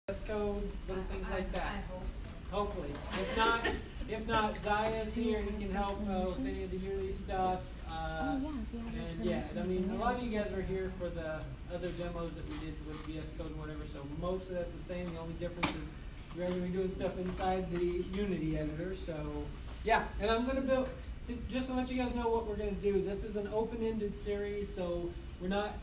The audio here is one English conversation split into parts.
code, little things like that. I hope so. Hopefully. If not, Zaya's here. He can help with any of the Unity stuff. And yeah, I mean, a lot of you guys were here for the other demos that we did with VS Code and whatever, so most of that's the same. The only difference is we're going to be doing stuff inside the Unity editor. So yeah, and I'm going to build, just to let you guys know what we're going to do. This is an open-ended series, so we're not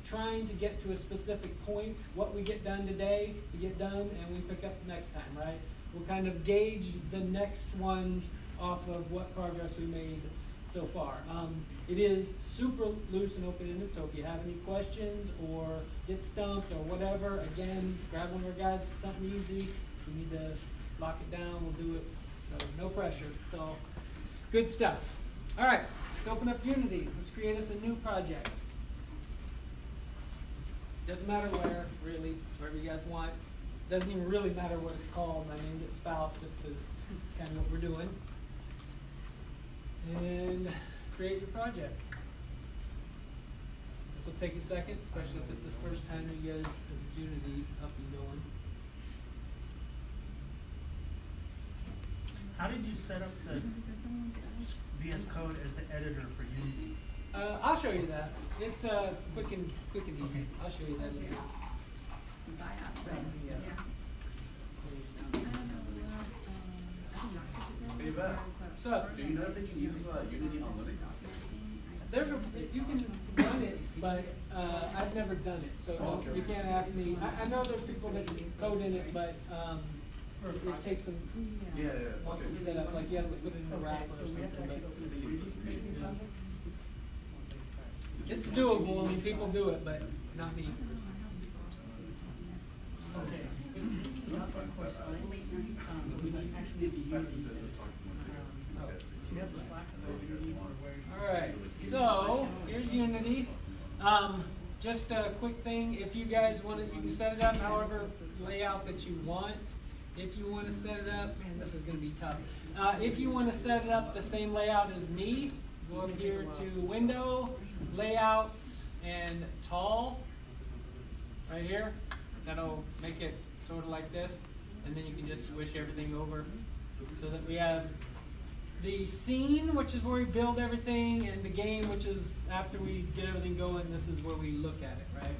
trying to get to a specific point. What we get done today, we get done and we pick up next time, right? We'll kind of gauge the next ones off of what progress we made so far. It is super loose and open-ended, so if you have any questions or get stumped or whatever, again, grab one of our guys. If it's something easy, if you need to lock it down, we'll do it. So no pressure. So good stuff. All right, let's open up Unity. Let's create us a new project. Doesn't matter where, really, wherever you guys want. Doesn't even really matter what it's called. My name gets spout just because it's kind of what we're doing. And create your project. This will take a second, especially if it's the first time you guys have Unity up and going. How did you set up the VS Code as the editor for Unity? I'll show you that. It's quick and easy. Okay. I'll show you that in here. Hey Beth, So, do you know if they can use Unity on Linux? you can run it, but I've never done it, so Okay. you can't ask me. I know there's people that can code in it, but it takes some Yeah, work okay. to set up. Like you have to put it in a wrapper or something. But it's doable. I mean, people do it, but not me. Okay. That's fine. We actually need to I use think that this talks to my students. Do you have the Slack availability or where? All right, so here's Unity. Just a quick thing, if you guys want it, you can set it up however layout that you want. If you want to set it up, man, this is going to be tough. If you want to set it up the same layout as me, go up here to Window, Layouts, and Tall, right here. That'll make it sort of like this, and then you can just swish everything over so that we have the scene, which is where we build everything, and the game, which is after we get everything going, this is where we look at it, right?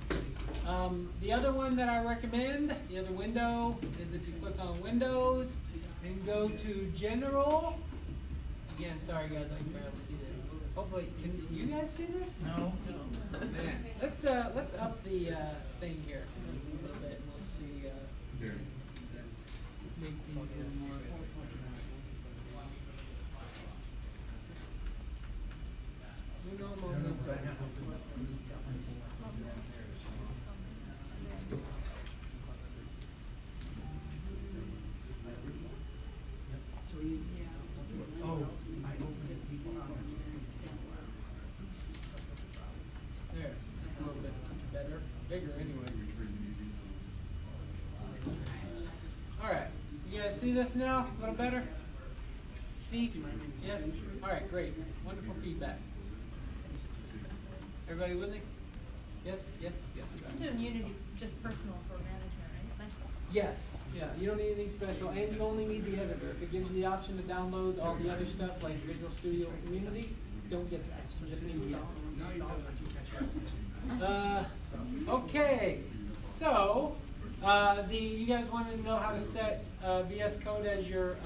The other one that I recommend, the other window, is if you click on Windows and go to General. Again, sorry guys, I can barely see this. Hopefully, can you guys see this? No. Man, let's up the thing here a little bit. We'll see. Make these a little more. Oh, I opened it before. There, that's a little bit better, bigger anyway. All right, you guys see this now? A little better? See? Yes? All right, great. Wonderful feedback. Everybody with me? Yes? Yes? Yes? I'm doing Unity just personal for management, right? Nice. Yes. Yeah, you don't need anything special, and you only need the editor. If it gives you the option to download all the other stuff like Visual Studio Community, don't get that. You just need the okay, so you guys wanted to know how to set VS Code as your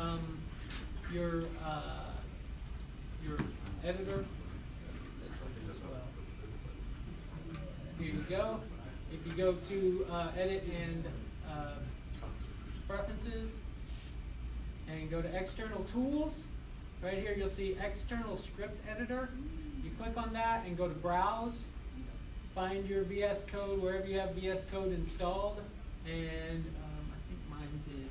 editor. Here you go. If you go to Edit and Preferences and go to External Tools, right here you'll see External Script Editor. You click on that and go to Browse. Find your VS Code wherever you have VS Code installed, and I think mine's in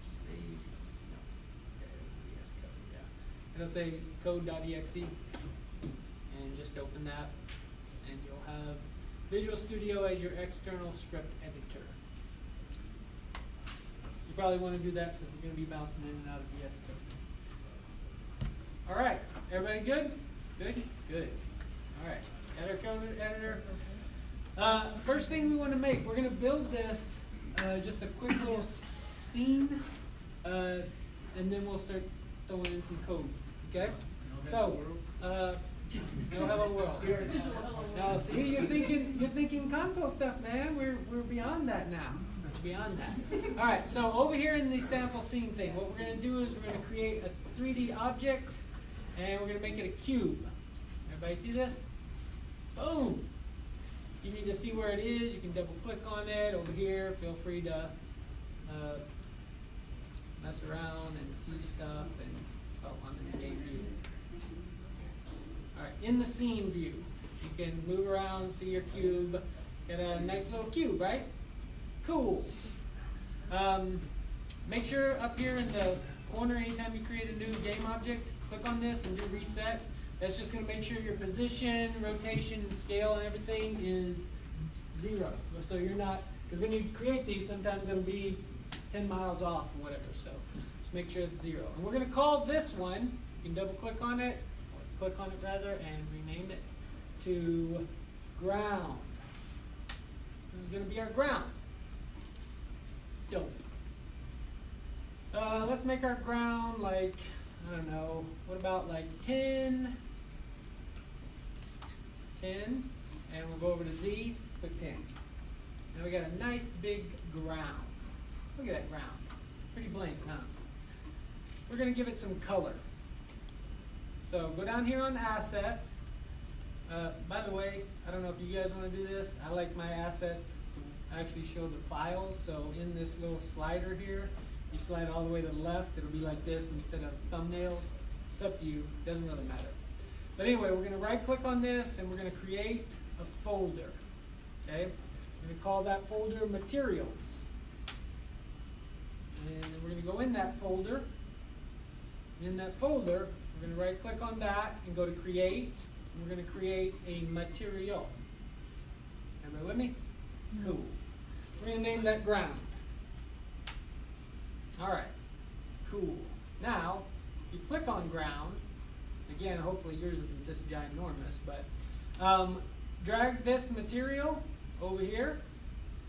space. No, VS Code, yeah. It'll say code.exe, and just open that, and you'll have Visual Studio as your external script editor. You probably want to do that because we're going to be bouncing in and out of VS Code. All right, everybody good? Good? Good. All right, editor. First thing we want to make, we're going to build this, just a quick little scene, and then we'll start throwing in some code, okay? So, no hello world. Now, see, you're thinking console stuff, man. We're beyond that now. Beyond that. All right, so over here in the sample scene thing, what we're going to do is we're going to create a 3D object, and we're going to make it a cube. Everybody see this? Boom. You need to see where it is. You can double click on it over here. Feel free to mess around and see stuff and on the game view. All right, in the scene view, you can move around, see your cube. Got a nice little cube, right? Cool. Make sure up here in the corner, anytime you create a new game object, click on this and do reset. That's just going to make sure your position, rotation, scale, and everything is 0. So you're not, because when you create these, sometimes it'll be 10 miles off or whatever. So just make sure it's 0. And we're going to call this one, you can double click on it, or click on it rather, and rename it to ground. This is going to be our ground. Dope. Let's make our ground like, I don't know, what about like 10, and we'll go over to Z, click 10. Now we got a nice big ground. Look at that ground. Pretty blank, huh? We're going to give it some color. So go down here on assets. By the way, I don't know if you guys want to do this. I like my assets to actually show the files. So in this little slider here, you slide all the way to the left, it'll be like this instead of thumbnails. It's up to you, doesn't really matter. But anyway, we're going to right click on this and we're going to create a folder. Okay? We're going to call that folder materials. And then we're going to go in that folder. In that folder, we're going to right click on that and go to create. And we're going to create a material. Everybody with me? Cool. We're going to name that ground. All right, cool. Now, if you click on ground, again, hopefully yours isn't this ginormous, but drag this material over here,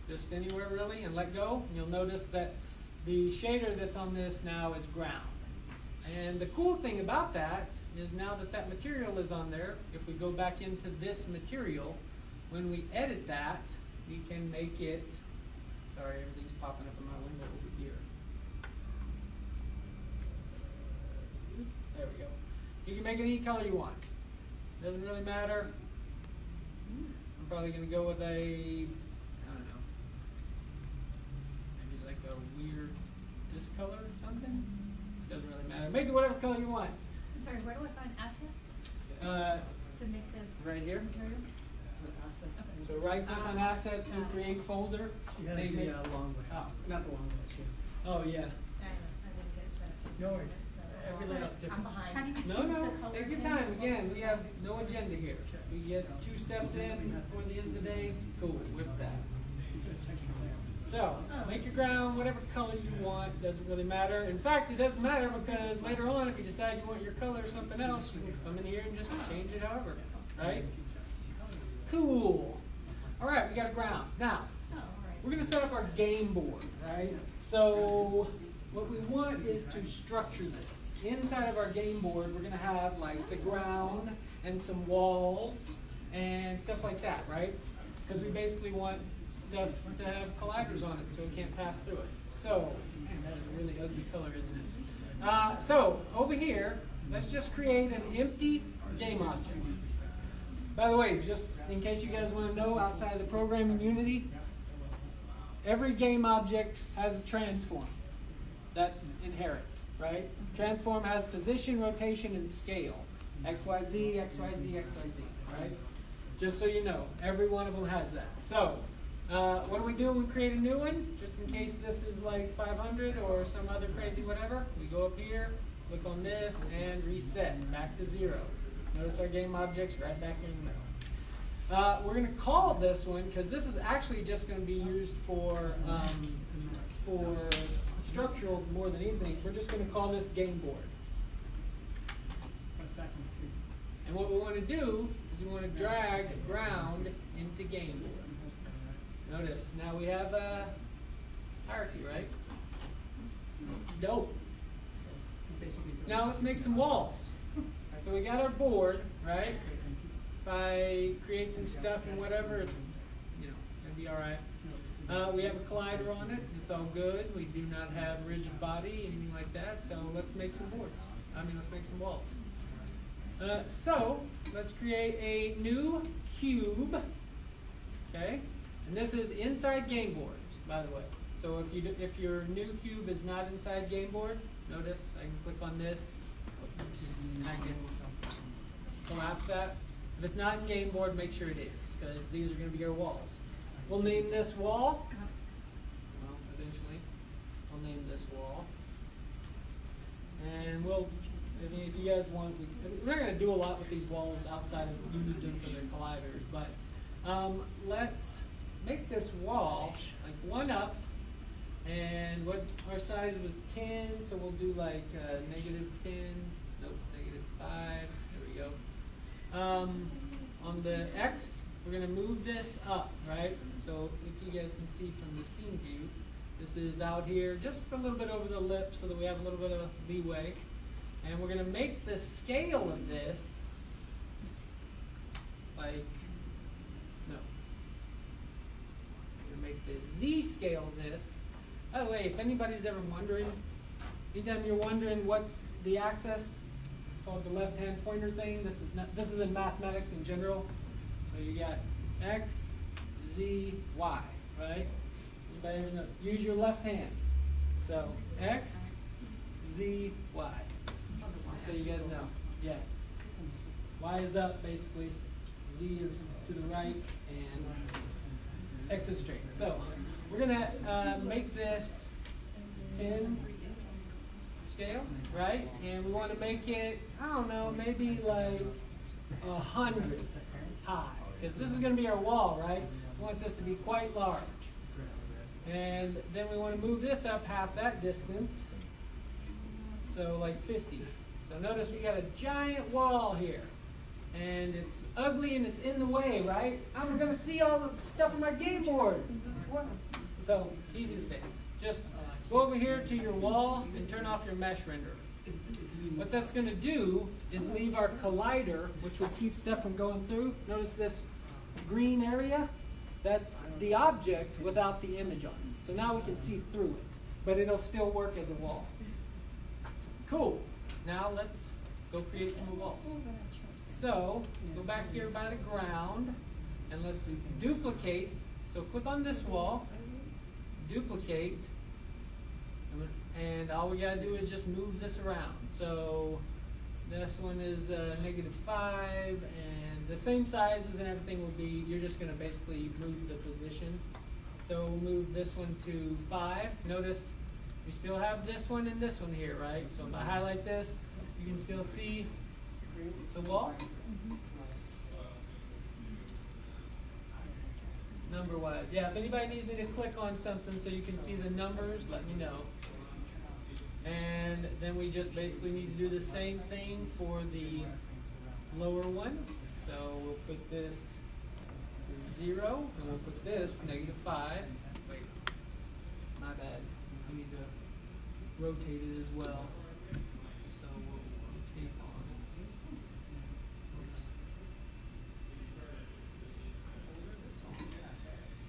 just anywhere really, and let go. And you'll notice that the shader that's on this now is ground. And the cool thing about that is now that that material is on there, if we go back into this material, when we edit that, we can make it, sorry, everything's popping up in my window over here. There we go. You can make it any color you want. Doesn't really matter. I'm probably going to go with a, I don't know, maybe like a weird this color or something. Doesn't really matter. Make it whatever color you want. I'm sorry, where do I find assets? To make the Right here. material? So right click on assets to create folder. Yeah, They make- long way. Oh. Not the long way, she has. Oh yeah. I didn't get set. No worries. Every layout's I'm different. behind. How do you No, choose no, the color take your again? time. Again, we have no agenda here. We get 2 steps in before the end of the day. Cool, with that. So, make your ground whatever color you want. Doesn't really matter. In fact, it doesn't matter because later on, if you decide you want your color something else, you can come in here and just change it however, right? Cool. All right, we got a ground. Now, Oh, all right. we're going to set up our game board, right? So what we want is to structure this. Inside of our game board, we're going to have like the ground and some walls and stuff like that, right? Because we basically want stuff to have colliders on it so it can't pass through it. So, man, that is a really ugly color, isn't it? So over here, let's just create an empty game object. By the way, just in case you guys want to know, outside of the program in Unity, every game object has a transform. That's inherent, right? Transform has position, rotation, and scale. XYZ, XYZ, XYZ, right? Just so you know, every one of them has that. So, what do we do when we create a new one? Just in case this is like 500 or some other crazy whatever, we go up here, click on this, and reset back to 0. Notice our game object's right back here in the middle. We're going to call this one, because this is actually just going to be used for structural more than anything. We're just going to call this game board. And what we want to do is we want to drag ground into game board. Notice, now we have hierarchy, right? Dope. Now let's make some walls. So we got our board, right? If I create some stuff and whatever, it's, gonna be all right. We have a collider on it. It's all good. We do not have rigid body, anything like that. So let's make some boards. Let's make some walls. So let's create a new cube. Okay, and this is inside game board, by the way. So if your new cube is not inside game board, notice I can click on this and I can collapse that. If it's not in game board, make sure it is, because these are going to be your walls. We'll name this wall. Well, eventually, we'll name this wall. And if you guys want, we're not going to do a lot with these walls outside of use them for their colliders, but let's make this wall like one up. And what our size was 10, so we'll do like -10, nope, -5, there we go. On the X, we're gonna move this up, right? So if you guys can see from the scene view, this is out here just a little bit over the lip so that we have a little bit of leeway. And we're gonna make the scale of this like, no. I'm gonna make the Z scale of this. By the way, if anybody's ever wondering, anytime you're wondering what's the axis, it's called the left-hand pointer thing. This is in mathematics in general. So you got X, Z, Y, right? Anybody ever know? Use your left hand. So X, Z, Y. So you guys know. Yeah. Y is up, basically. Z is to the right, and X is straight. So we're gonna make this 10 scale, right? And we want to make it, I don't know, maybe like 100 high, because this is gonna be our wall, right? We want this to be quite large. And then we want to move this up half that distance, so like 50. So notice we got a giant wall here. And it's ugly and it's in the way, right? I'm gonna see all the stuff on my game board. So, easy to fix. Just go over here to your wall and turn off your mesh renderer. What that's gonna do is leave our collider, which will keep stuff from going through. Notice this green area? That's the object without the image on it. So now we can see through it, but it'll still work as a wall. Cool. Now let's go create some more walls. So, let's go back here by the ground, and let's duplicate. So click on this wall, duplicate, and all we gotta do is just move this around. So this one is -5, and the same sizes and everything will be, you're just gonna basically move the position. So we'll move this one to 5. Notice we still have this one and this one here, right? So if I highlight this, you can still see the wall. Number wise. Yeah, if anybody needs me to click on something so you can see the numbers, let me know. And then we just basically need to do the same thing for the lower one. So we'll put this 0, and we'll put this -5. Wait, my bad. I need to rotate it as well. So we'll rotate on it. Oops. This on axis.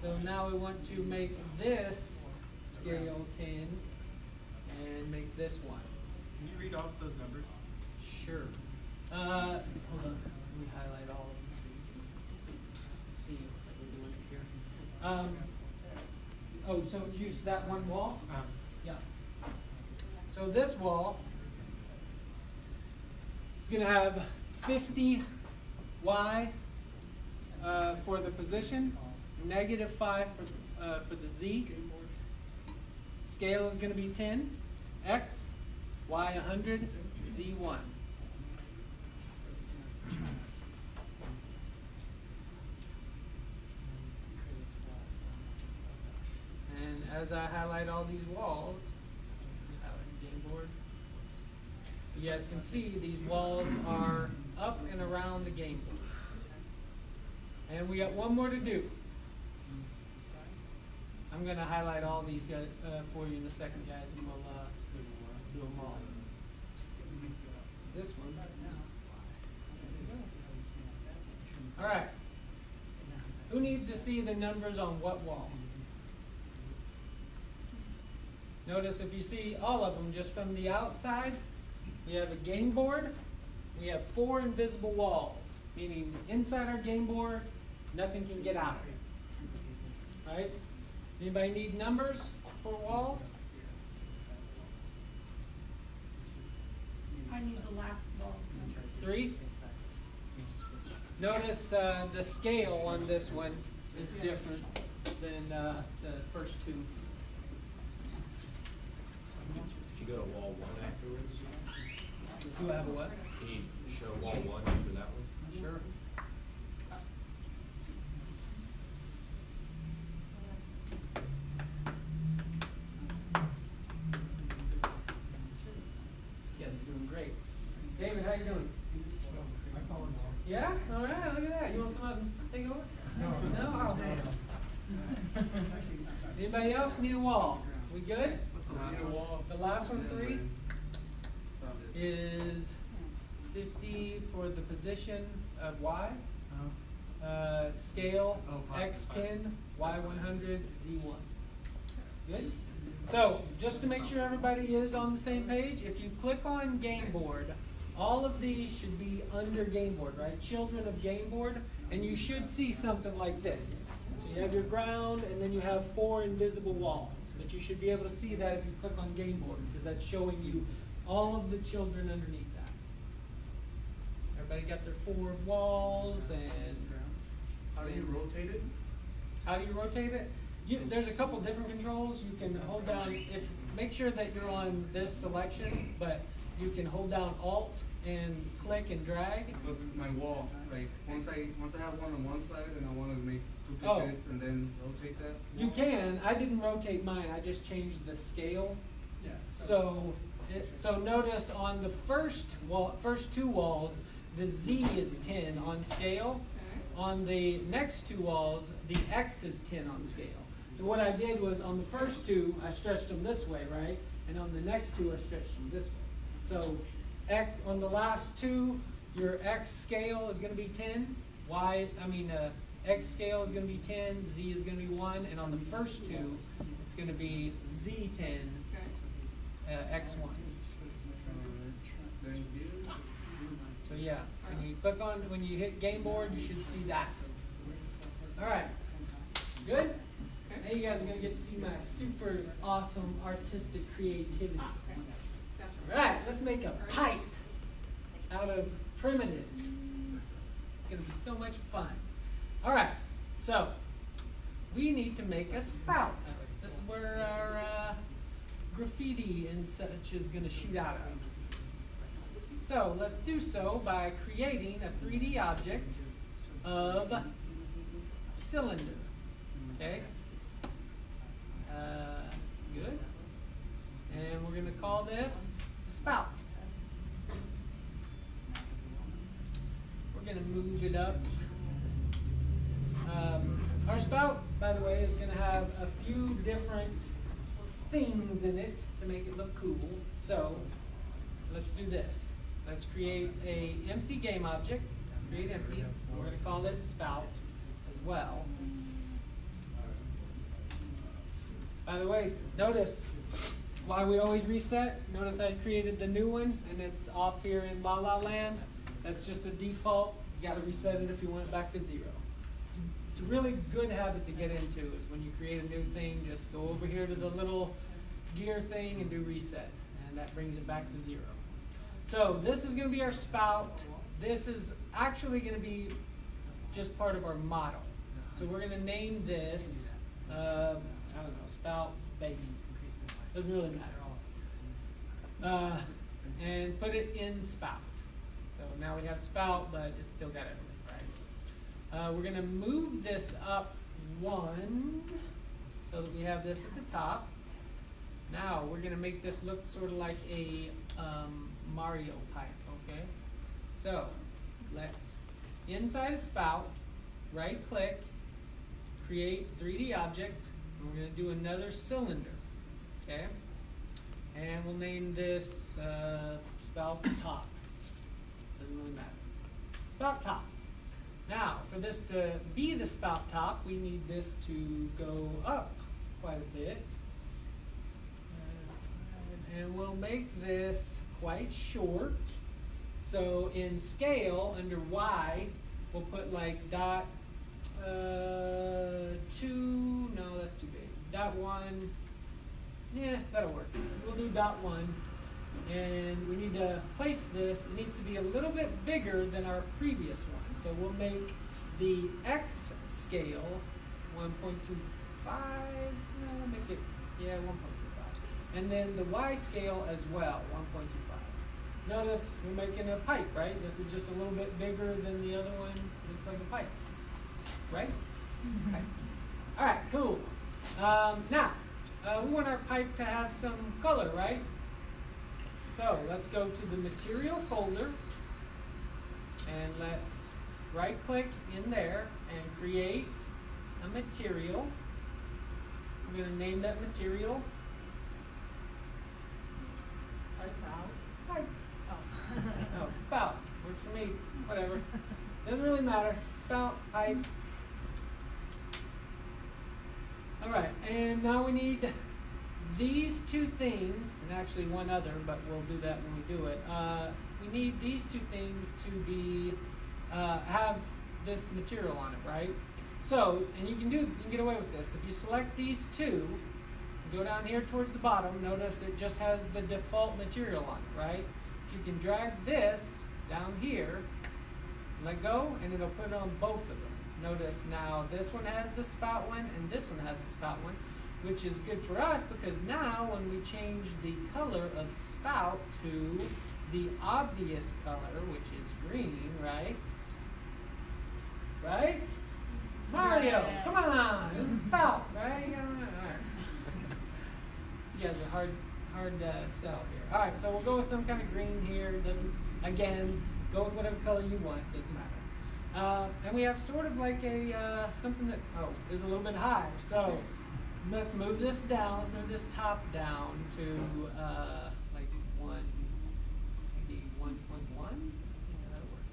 So now we want to make this scale 10 and make this 1. Can you read off those numbers? Sure. Hold on. Let me highlight all of them so you can see what we're doing here. Oh, so it's just that one wall? Yeah. So this wall is going to have 50 Y for the position, -5 for the Z. Scale is going to be 10, X, Y 100, Z 1. And as I highlight all these walls, highlight again, you guys can see, these walls are up and around the game board. And we got one more to do. I'm going to highlight all these guys for you in a second, guys, and we'll do them all. This one. All right. Who needs to see the numbers on what wall? Notice if you see all of them just from the outside, we have a game board. We have 4 invisible walls, meaning inside our game board, nothing can get out of it. Right? Anybody need numbers for walls? I need the last ball number. 3. Notice the scale on this one is different than the first 2. Did you go to wall 1 afterwards? Do I have a what? Can you show wall 1 after that one? Sure. You guys are doing great. David, how you doing? Yeah? All right, look at that. You want to come up and take over? No? Oh, man. Anybody else need a wall? We good? The last one, 3, is 50 for the position of Y. Scale X10, Y100, Z1. Good? So, just to make sure everybody is on the same page, if you click on game board, all of these should be under game board, right? Children of game board, and you should see something like this. So you have your ground, and then you have 4 invisible walls. But you should be able to see that if you click on game board, because that's showing you all of the children underneath that. Everybody got their 4 walls, and How do you rotate it? how do you rotate it? There's a couple different controls. You can hold down, make sure that you're on this selection, but you can hold down Alt and click and drag. But my wall, like once I have one on one side and I want to make 2 Oh. pickets and then rotate that. You can. I didn't rotate mine. I just changed the scale. Yeah. So notice on the first 2 walls, the Z is 10 on scale. On the next 2 walls, the X is 10 on scale. So what I did was on the first 2, I stretched them this way, right? And on the next 2, I stretched them this way. So on the last 2, your X scale is going to be 10. X scale is going to be 10. Z is going to be 1. And on the first 2, it's going to be Z10, X1. Then here. So yeah, when you hit game board, you should see that. All right, good? Now you guys are gonna get to see my super awesome artistic creativity. All right, let's make a pipe out of primitives. It's gonna be so much fun. All right, so we need to make a spout. This is where our graffiti and such is gonna shoot out of. So let's do so by creating a 3D object of cylinder. Okay? Good. And we're going to call this spout. We're going to move it up. Our spout, by the way, is going to have a few different things in it to make it look cool. So let's do this. Let's create a empty game object. Create empty. We're going to call it spout as well. By the way, notice why we always reset. Notice I created the new one and it's off here in La La Land. That's just a default. You got to reset it if you want it back to 0. It's a really good habit to get into is when you create a new thing, just go over here to the little gear thing and do reset. And that brings it back to 0. So this is going to be our spout. This is actually going to be just part of our model. So we're going to name this, spout base. Doesn't really matter. And put it in spout. So now we have spout, but it's still got everything, right? We're going to move this up 1 so that we have this at the top. Now we're gonna make this look sort of like a Mario pipe, okay? So let's, inside a spout, right click, create 3D object, and we're gonna do another cylinder, okay? And we'll name this spout top. Doesn't really matter. Spout top. Now, for this to be the spout top, we need this to go up quite a bit. And we'll make this quite short. So in scale, under Y, we'll put like dot 2, no, that's too big. Dot 1, yeah, that'll work. We'll do dot 1. And we need to place this, it needs to be a little bit bigger than our previous one. So we'll make the X scale 1.25, no, we'll make it, yeah, 1.25. And then the Y scale as well, 1.25. Notice we're making a pipe, right? This is just a little bit bigger than the other one. Looks like a pipe, right? Okay. All right, cool. Now, we want our pipe to have some color, right? So let's go to the material folder and let's right click in there and create a material. We're going to name that material pipe. Oh. No, spout. Works for me. Whatever. Doesn't really matter. Spout, pipe. Alright, and now we need these two things, and actually one other, but we'll do that when we do it. We need these two things to be have this material on it, right? So, and you can get away with this. If you select these two, go down here towards the bottom, notice it just has the default material on it, right? But you can drag this down here, let go, and it'll put it on both of them. Notice now this one has the spout one and this one has the spout one, which is good for us because now when we change the color of spout to the obvious color, which is green, right? Right? Mario, Yeah. come on, this is spout, right? All right. You guys are hard to sell here. All right, so we'll go with some kind of green here. Doesn't, again, go with whatever color you want. Doesn't matter. And we have sort of like a something that is a little bit high. So let's move this down. Let's move this top down to like maybe 1.1. Yeah, that'll work.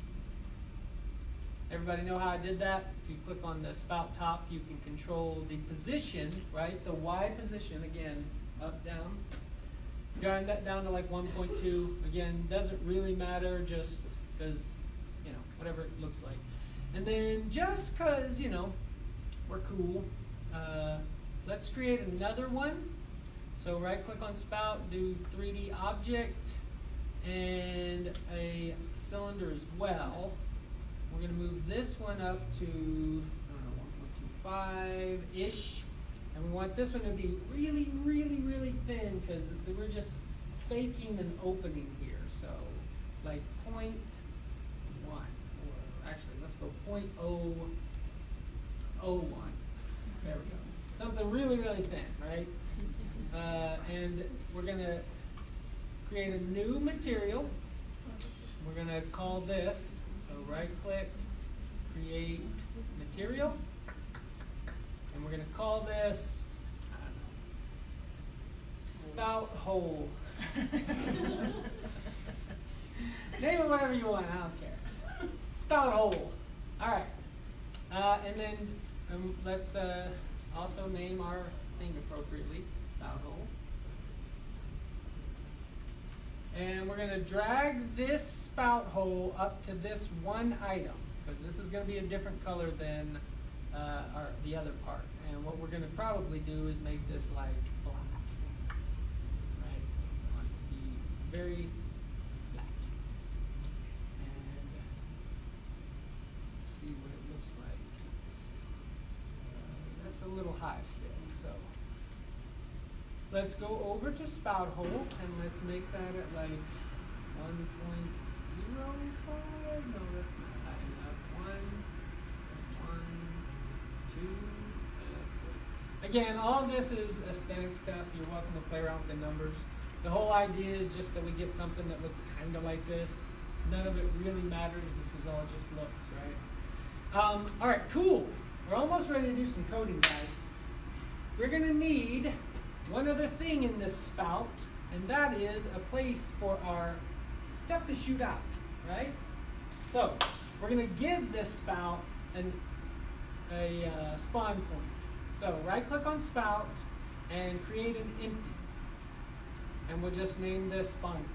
Everybody know how I did that? If you click on the spout top, you can control the position, right? The Y position, again, up, down. Drive that down to like 1.2. Again, doesn't really matter just because, you know, whatever it looks like. And then just because, you know, we're cool, let's create another one. So right click on spout, do 3D object and a cylinder as well. We're going to move this one up to, I don't know, 1.25-ish. And we want this one to be really, really, really thin because we're just faking an opening here. So like 0.1, or actually let's go 0.001. There we go. Something really, really thin, right? And we're going to create a new material. We're going to call this, so right click, create material. And we're going to call this, I don't know, spout hole. Name it whatever you want, I don't care. Spout hole. All right. And then let's also name our thing appropriately, spout hole. And we're going to drag this spout hole up to this one item, because this is going to be a different color than the other part. And what we're going to probably do is make this like black. Right? I want it to be very black. And let's see what it looks like. That's a little high still, so let's go over to spout hole and let's make that at like 1.05. No, that's not high enough. 1, 2, that's good. again, all this is aesthetic stuff. You're welcome to play around with the numbers. The whole idea is just that we get something that looks kind of like this. None of it really matters. This is all just looks, right? All right, cool. We're almost ready to do some coding, guys. We're going to need one other thing in this spout, and that is a place for our stuff to shoot out, right? So we're going to give this spout a spawn point. So right-click on spout and create an empty. And we'll just name this spawn point.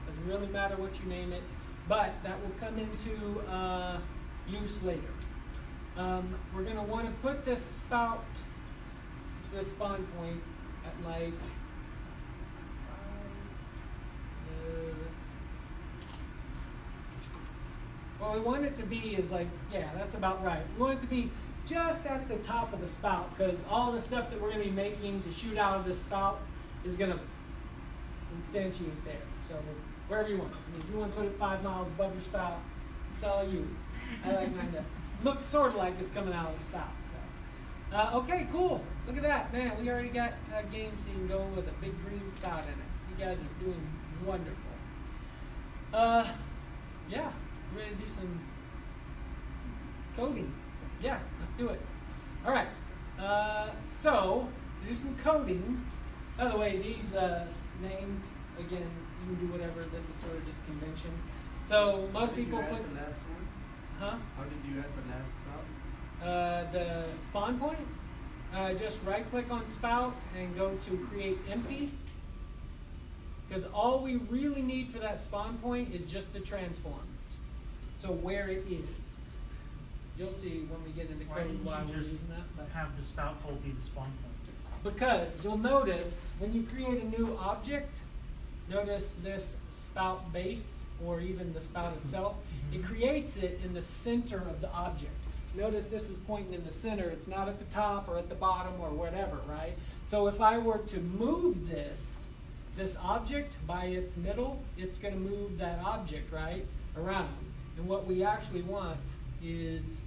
Doesn't really matter what you name it, but that will come into use later. We're going to want to put this spout, this spawn point at like, what we want it to be is like, yeah, that's about right. We want it to be just at the top of the spout, because all the stuff that we're going to be making to shoot out of this spout is going to instantiate there. So wherever you want. I mean, if you want to put it 5 miles above your spout, it's all you. I like mine to look sort of like it's coming out of the spout. So, okay, cool. Look at that, man. We already got a game scene going with a big green spout in it. You guys are doing wonderful. Yeah, we're ready to do some coding. Yeah, let's do it. All right. So to do some coding. By the way, these names, again, you can do whatever. This is sort of just convention. So most people put. The last one? Huh? How did you add the last spout? The spawn point. Just right-click on spout and go to create empty. Because all we really need for that spawn point is just the transforms. So where it is. You'll see when we get into Why code didn't why you we're just using that. But have the spout hole be the spawn point? because you'll notice when you create a new object, notice this spout base or even the spout itself, it creates it in the center of the object. Notice this is pointing in the center. It's not at the top or at the bottom or whatever, right? So if I were to move this object by its middle, it's going to move that object, right, around. And what we actually want is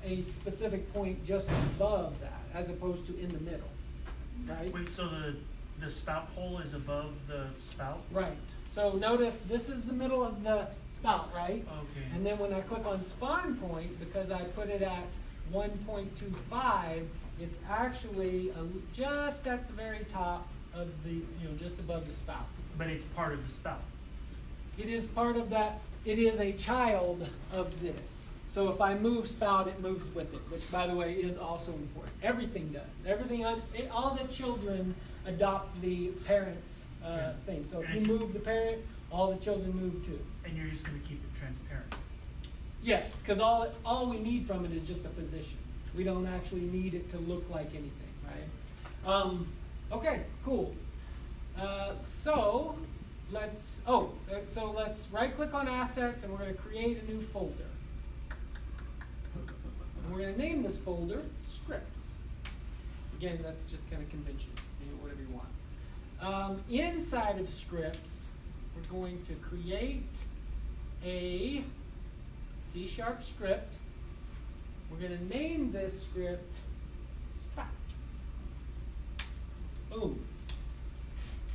a specific point just above that, as opposed to in the middle, right? Wait, so the spout hole is above the spout? Right. So notice this is the middle of the spout, right? Okay. And then when I click on spawn point, because I put it at 1.25, it's actually just at the very top of the, just above the spout. But it's part of the spout. It is part of that. It is a child of this. So if I move spout, it moves with it, which, by the way, is also important. Everything does. Everything, all the children adopt the parents' thing. So if you move the parent, all the children move too. And you're just going to keep it transparent. Yes, because all we need from it is just a position. We don't actually need it to look like anything, right? Okay, cool. So let's right-click on assets, and we're going to create a new folder. And we're going to name this folder scripts. Again, that's just kind of convention, whatever you want. Inside of scripts, we're going to create a C# script. We're going to name this script spout. Boom.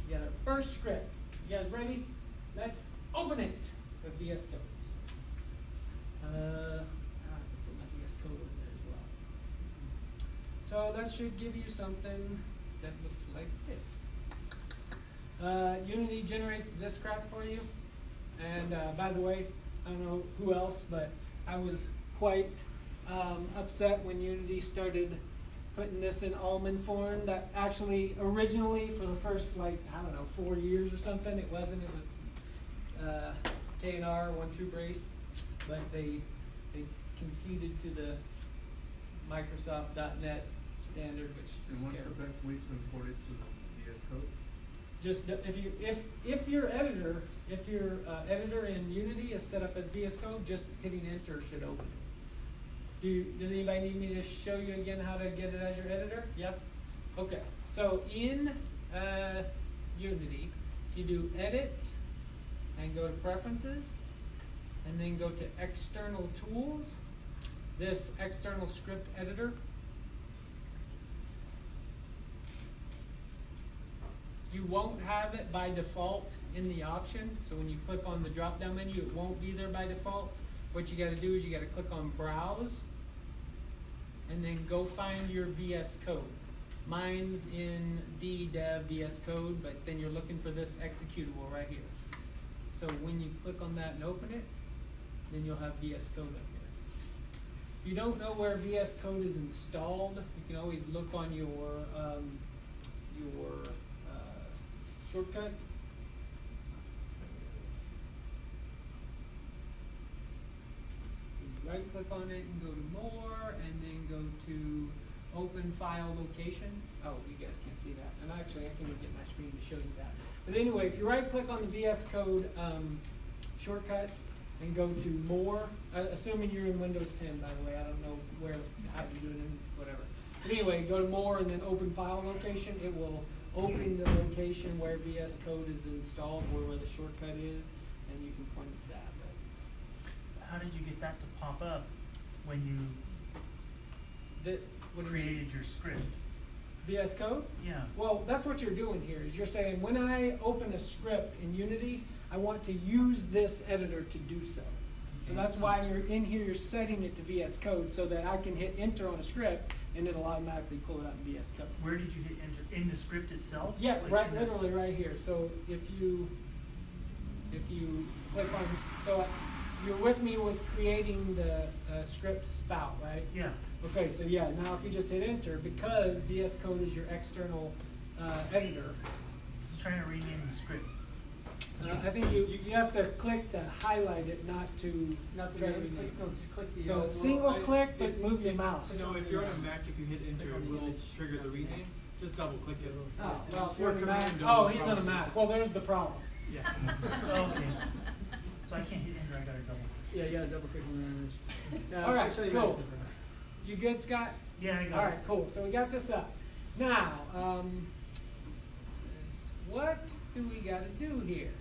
We got our first script. You guys ready? Let's open it with VS Codes. I have to put my VS Code over there as well. So that should give you something that looks like this. Unity generates this crap for you. And by the way, I don't know who else, but I was quite upset when Unity started putting this in almond form. That actually originally for the first 4 years or something, it wasn't. It was K&R 1-2 brace, but they conceded to the Microsoft .NET standard, which is And what's terrible. the best way to import it to the VS Code? Just if your editor in Unity is set up as VS Code, just hitting enter should open it. Does anybody need me to show you again how to get it as your editor? Yep. Okay. So in Unity, you do edit and go to preferences, and then go to external tools. This external script editor You won't have it by default in the option. So when you click on the drop down menu, it won't be there by default. What you gotta do is you gotta click on browse and then go find your VS Code. Mine's in dev VS Code, but then you're looking for this executable right here. So when you click on that and open it, then you'll have VS Code up here. If you don't know where VS Code is installed, you can always look on your shortcut. Right click on it and go to more, and then go to open file location. Oh, you guys can't see that. And actually, I can even get my screen to show you that. But anyway, if you right click on the VS Code shortcut and go to more, assuming you're in Windows 10, by the way, I don't know how you do it in whatever. But anyway, go to more and then open file location. It will open the location where VS Code is installed, where the shortcut is, and you can point to that. How did you get that to pop up when you What do you mean? created your script? VS Code? Yeah. Well, that's what you're doing here, is you're saying, when I open a script in Unity, I want to use this editor to do so. So Okay, that's so- why you're in here, you're setting it to VS Code so that I can hit enter on a script and it'll automatically pull it out in VS Code. Where did you hit enter? In the script itself? Yeah, Like right, in the- literally right here. So if you click on, so you're with me with creating the script spout, right? Yeah. Okay, so yeah, now if you just hit enter, because VS Code is your external editor, Just trying to rename the script. I think you have to click to highlight it, not to try to rename. No, just click the. So well, single I- click, but if- move your mouse. No, if you're on a Mac, if you hit enter, it will trigger the rename. Just double click it. Oh, well, if Or you're on a Mac, command oh, double he's on a prompt. Mac. Well, there's the problem. Yeah. Okay. So I can't hit enter, I gotta double. Yeah, you gotta double click on the All right, cool. You good, Scott? Yeah, I got it. All right, cool. So we got this up. Now, what do we got to do here?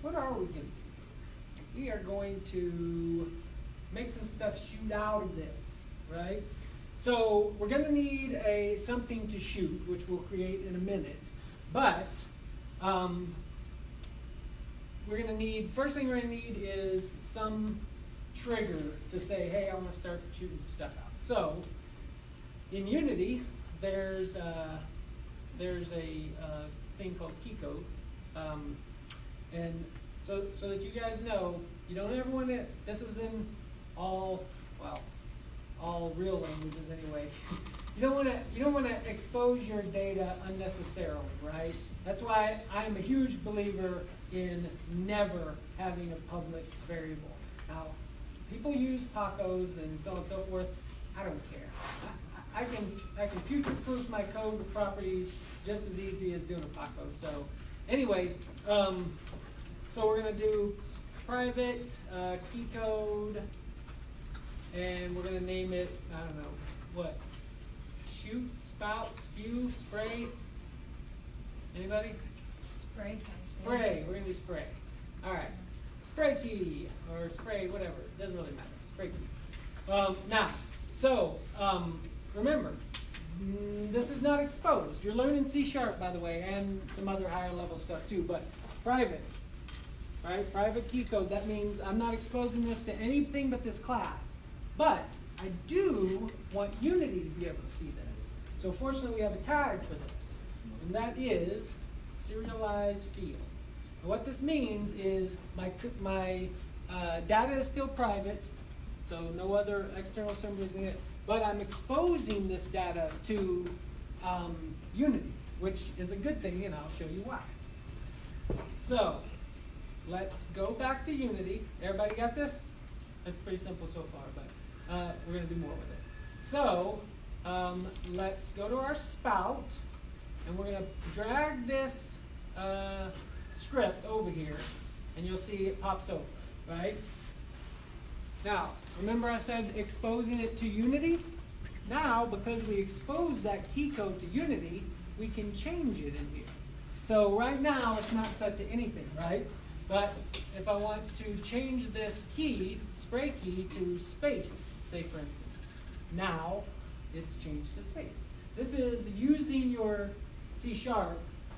What are we going to do? We are going to make some stuff shoot out of this, right? So we're going to need something to shoot, which we'll create in a minute. But we're going to need, first thing we're going to need is some trigger to say, hey, I want to start shooting some stuff out. So in Unity, there's a thing called key code, and so that you guys know, you don't ever want to. This is in all real languages anyway. You don't want to expose your data unnecessarily, right? That's why I'm a huge believer in never having a public variable. Now, people use Pacos and so on and so forth. I don't care. I can future-proof my code with properties just as easy as doing a Paco. So anyway, so we're gonna do private key code, and we're gonna name it, I don't know, what? Shoot, spout, spew, spray? Anybody? Spray. Spray, we're gonna do spray. All right, spray key, or spray, whatever, doesn't really matter, spray key. Now, so, remember, this is not exposed. You're learning C#, by the way, and some other higher level stuff too, but private, right? Private key code, that means I'm not exposing this to anything but this class. But I do want Unity to be able to see this. So fortunately, we have a tag for this, and that is Serialized Field. And what this means is my data is still private, so no other external symbols in it, but I'm exposing this data to Unity, which is a good thing, and I'll show you why. So let's go back to Unity. Everybody got this? That's pretty simple so far, but we're going to do more with it. So let's go to our spout, and we're going to drag this script over here, and you'll see it pops over, right? Now, remember I said exposing it to Unity? Now, because we exposed that key code to Unity, we can change it in here. So right now, it's not set to anything, right? But if I want to change this key, spray key, to space, say for instance, now it's changed to space. This is using your C#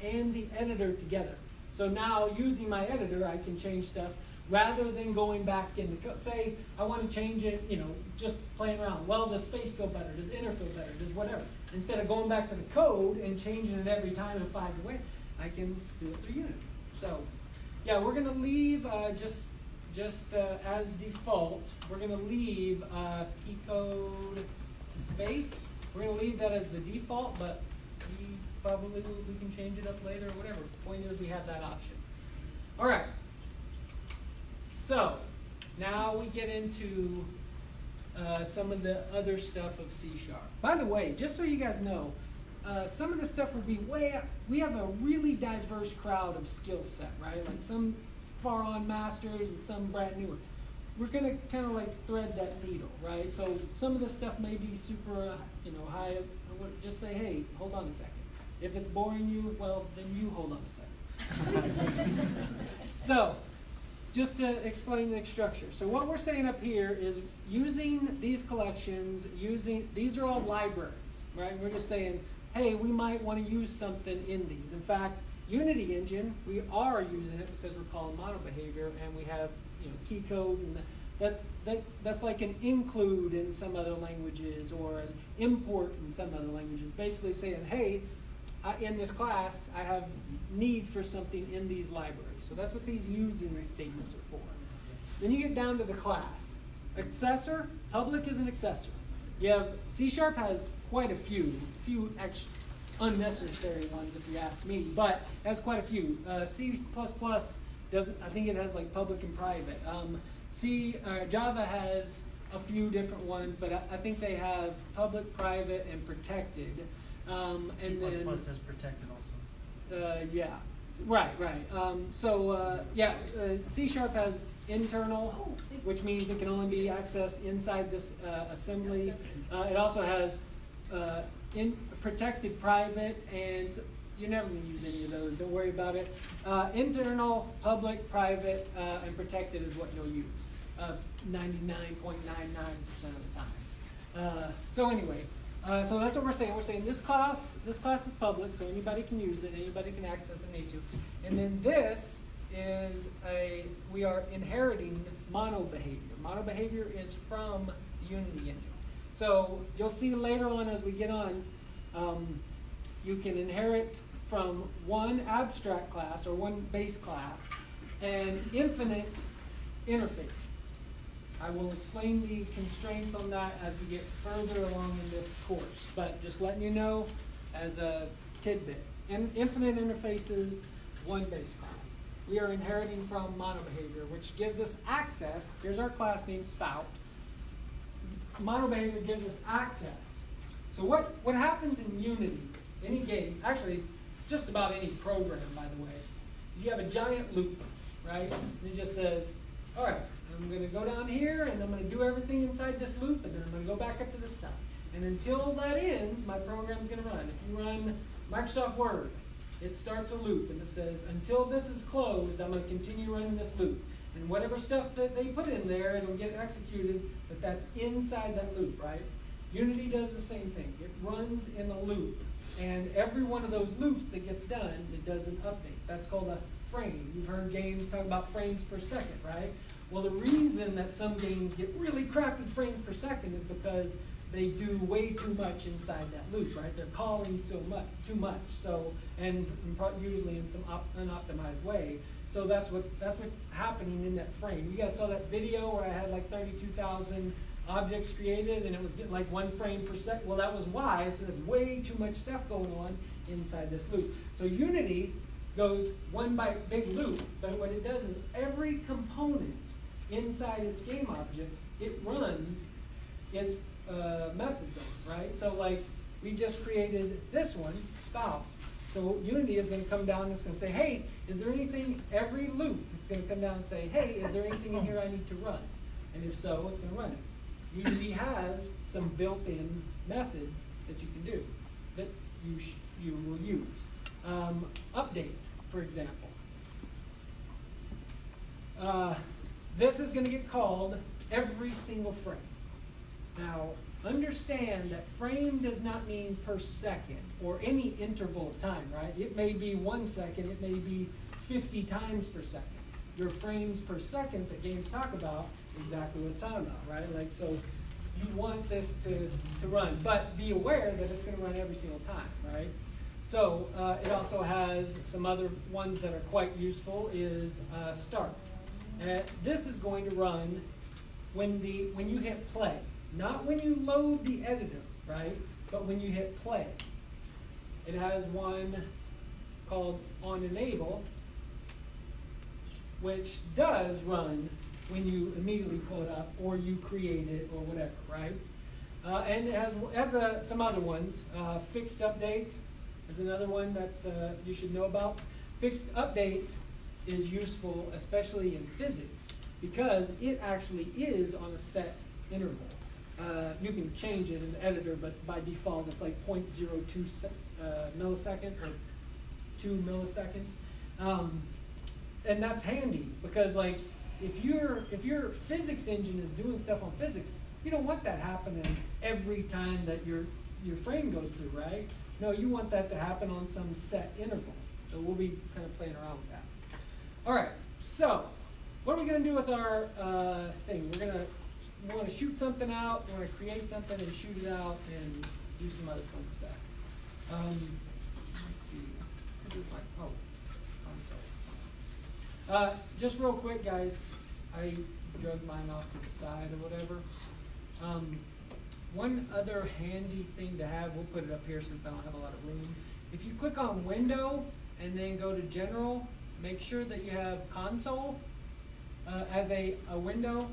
and the editor together. So now using my editor, I can change stuff rather than going back into code. Say I want to change it, just playing around. Well, does space feel better? Does inner feel better? Does whatever? Instead of going back to the code and changing it every time and finding a way, I can do it through Unity. So, yeah, we're going to leave just as default. We're going to leave key code space. We're going to leave that as the default, but we can change it up later or whatever. The point is we have that option. All right. So now we get into some of the other stuff of C#. By the way, just so you guys know, some of the stuff will be we have a really diverse crowd of skill set, right? Like some far on masters and some brand new. We're gonna kind of like thread that needle, right? So some of the stuff may be super, high. Just say, hey, hold on a second. If it's boring you, well, then you hold on a second. So, just to explain the structure. So what we're saying up here is using these collections, these are all libraries, right? We're just saying, hey, we might want to use something in these. In fact, Unity Engine, we are using it because we're calling mono behavior, and we have key code, and that's like an include in some other languages or an import in some other languages. Basically saying, hey, in this class, I have need for something in these libraries. So that's what these using statements are for. Then you get down to the class. Accessor, public is an accessor. You have, C# has quite a few unnecessary ones if you ask me, but it has quite a few. C++ doesn't, I think it has like public and private. Java has a few different ones, but I think they have public, private, and protected. C++ and then, has protected also. yeah, right. C# has internal, which means it can only be accessed inside this assembly. It also has protected private, and you're never going to use any of those. Don't worry about it. Internal, public, private, and protected is what you'll use 99.99% of the time. So anyway. So that's what we're saying. We're saying this class is public, so anybody can use it, anybody can access it, need to. And then this is we are inheriting mono behavior. Mono behavior is from the Unity engine. So you'll see later on as we get on, you can inherit from one abstract class or one base class and infinite interfaces. I will explain the constraints on that as we get further along in this course, but just letting you know as a tidbit. Infinite interfaces, one base class. We are inheriting from mono behavior, which gives us access. Here's our class name, Spout. Mono behavior gives us access. So what happens in Unity, any game, actually just about any program, by the way, is you have a giant loop, right? And it just says, all right, I'm going to go down here, and I'm going to do everything inside this loop, and then I'm going to go back up to this stuff. And until that ends, my program's going to run. If you run Microsoft Word, it starts a loop, and it says, until this is closed, I'm going to continue running this loop. And whatever stuff that they put in there, it'll get executed, but that's inside that loop, right? Unity does the same thing. It runs in a loop. And every one of those loops that gets done, it does an update. That's called a frame. You've heard games talk about frames per second, right? Well, the reason that some games get really crappy frames per second is because they do way too much inside that loop, right? They're calling too much. So, and usually in some unoptimized way. So that's what's happening in that frame. You guys saw that video where I had like 32,000 objects created, and it was getting like 1 frame per second. Well, that was why, instead of way too much stuff going on inside this loop. So Unity goes one big loop, but what it does is every component inside its game objects, it runs its method zone, right? So like we just created this one, Spout. So Unity is going to come down and it's going to say, hey, is there anything, every loop, it's going to come down and say, hey, is there anything in here I need to run? And if so, it's going to run it. Unity has some built-in methods that you can do that you will use. Update, for example. This is going to get called every single frame. Now, understand that frame does not mean per second or any interval of time, right? It may be 1 second, it may be 50 times per second. Your frames per second that games talk about, exactly what it's talking about, right? Like, so you want this to run, but be aware that it's going to run every single time, right? So it also has some other ones that are quite useful is start. This is going to run when you hit play, not when you load the editor, right? But when you hit play. It has one called on enable, which does run when you immediately pull it up or you create it or whatever, right? And it has some other ones. Fixed update is another one that's you should know about. Fixed update is useful, especially in physics, because it actually is on a set interval. You can change it in the editor, but by default it's like 0.02 millisecond or 2 milliseconds. And that's handy because, like, if your physics engine is doing stuff on physics, you don't want that happening every time that your frame goes through, right? No, you want that to happen on some set interval. So we'll be kind of playing around with that. All right, so what are we going to do with our thing? We want to shoot something out, we want to create something and shoot it out and do some other fun stuff. Let's see. Oh, I'm sorry. Just real quick, guys, I drug mine off to the side or whatever. One other handy thing to have, we'll put it up here since I don't have a lot of room. If you click on Window and then go to General, make sure that you have Console as a window.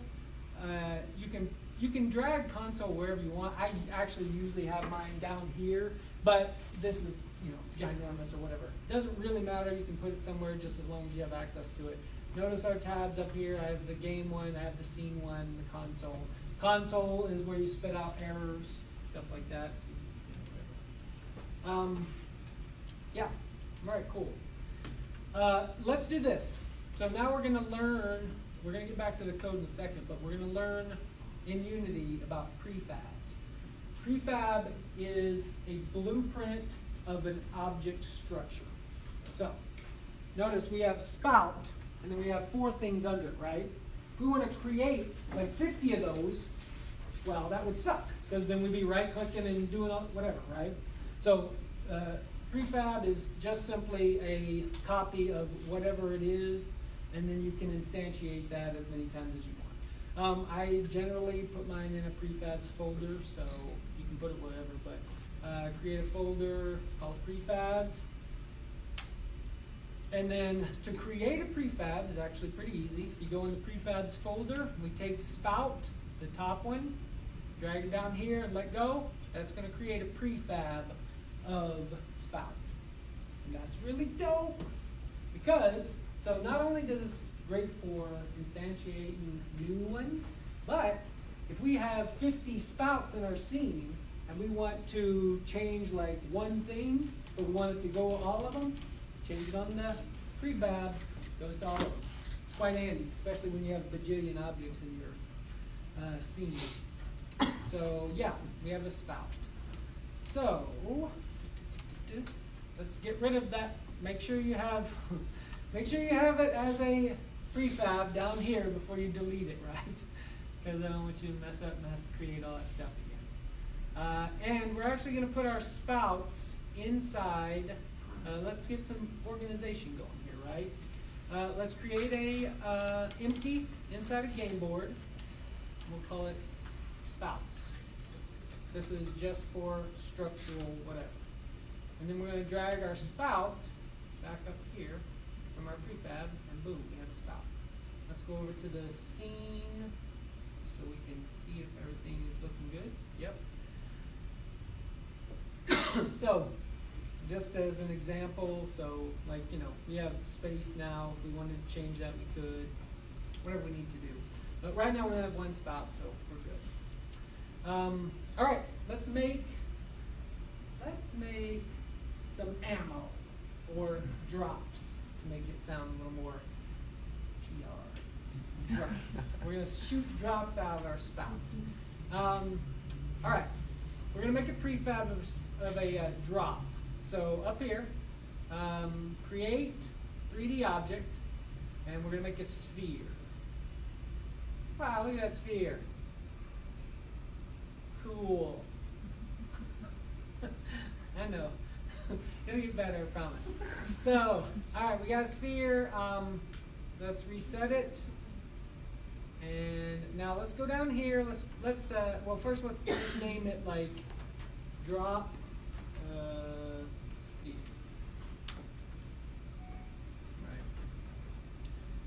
You can drag console wherever you want. I actually usually have mine down here, but this is, ginormous or whatever. Doesn't really matter. You can put it somewhere just as long as you have access to it. Notice our tabs up here. I have the game one, I have the scene one, the console. Console is where you spit out errors, stuff like that. Yeah. All right, cool. Let's do this. So now we're going to learn. We're going to get back to the code in a second, but we're going to learn in Unity about prefabs. Prefab is a blueprint of an object structure. So, notice we have spout, and then we have 4 things under it, right? If we want to create like 50 of those, well, that would suck, because then we'd be right-clicking and doing whatever, right? So, prefab is just simply a copy of whatever it is, and then you can instantiate that as many times as you want. I generally put mine in a prefabs folder, so you can put it wherever, but create a folder called prefabs. And then to create a prefab is actually pretty easy. You go in the prefabs folder, we take spout, the top one, drag it down here and let go. That's going to create a prefab of spout. And that's really dope because, so not only does this great for instantiating new ones, but if we have 50 spouts in our scene and we want to change like one thing, but we want it to go all of them, change it on the prefab, goes to all of them. It's quite handy, especially when you have a bajillion objects in your scene. So yeah, we have a spout. So let's get rid of that. Make sure you have it as a prefab down here before you delete it, right? Because I don't want you to mess up and have to create all that stuff again. And we're actually going to put our spouts inside. Let's get some organization going here, right? Let's create a empty inside a game board. We'll call it spouts. This is just for structural whatever. And then we're going to drag our spout back up here from our prefab, and boom, we have a spout. Let's go over to the scene so we can see if everything is looking good. Yep. So, just as an example, so like, we have space now. If we wanted to change that, we could. Whatever we need to do. But right now we have one spout, so we're good. All right, let's make some ammo or drops to make it sound a little more GR. Drops. We're gonna shoot drops out of our spout. All right, we're gonna make a prefab of a drop. So up here, create 3D object, and we're gonna make a sphere. Wow, look at that sphere. Cool. I know. It'll get better, I promise. So, all right, we got a sphere. Let's reset it. And now let's go down here. Let's well, first let's name it like drop sphere.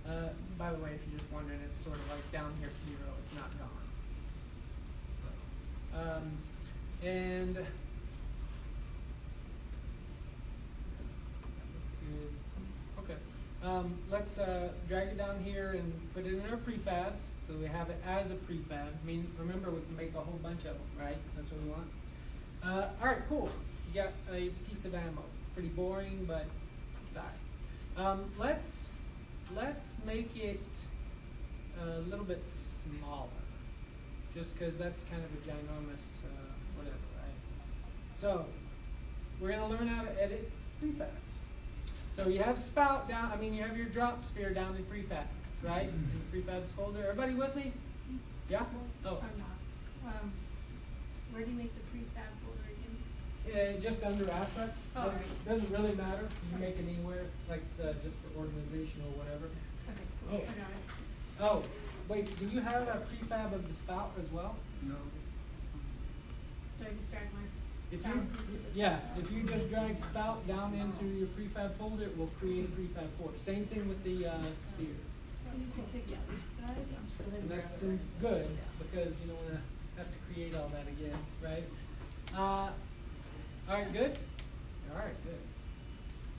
Right. By the way, if you're just wondering, it's sort of like down here at 0. It's not gone. So, and that's good. Okay. Let's drag it down here and put it in our prefabs, so we have it as a prefab. I mean, remember, we can make a whole bunch of them, right? That's what we want. All right, cool. We got a piece of ammo. Pretty boring, but it's all right. Let's make it a little bit smaller, just because that's kind of a ginormous whatever, right? So we're gonna learn how to edit prefabs. So you have spout down. I mean, you have your drop sphere down in prefab, right? In the prefabs folder. Everybody with me? Yeah. Oh. I'm not. Where do you make the prefab folder again? Just under assets. Oh, Doesn't really matter. You can make it anywhere. It's like just for organization or whatever. Okay, cool. Oh. I got it. Oh, wait. Do you have a prefab of the spout as well? No. So I just drag my If spout you, into the yeah, spout. if you just drag spout down into your prefab folder, it will create a prefab for it. Same thing with the sphere. You can take out this guy. And that's good because you don't want to have to create all that again, right? All right, good? All right, good.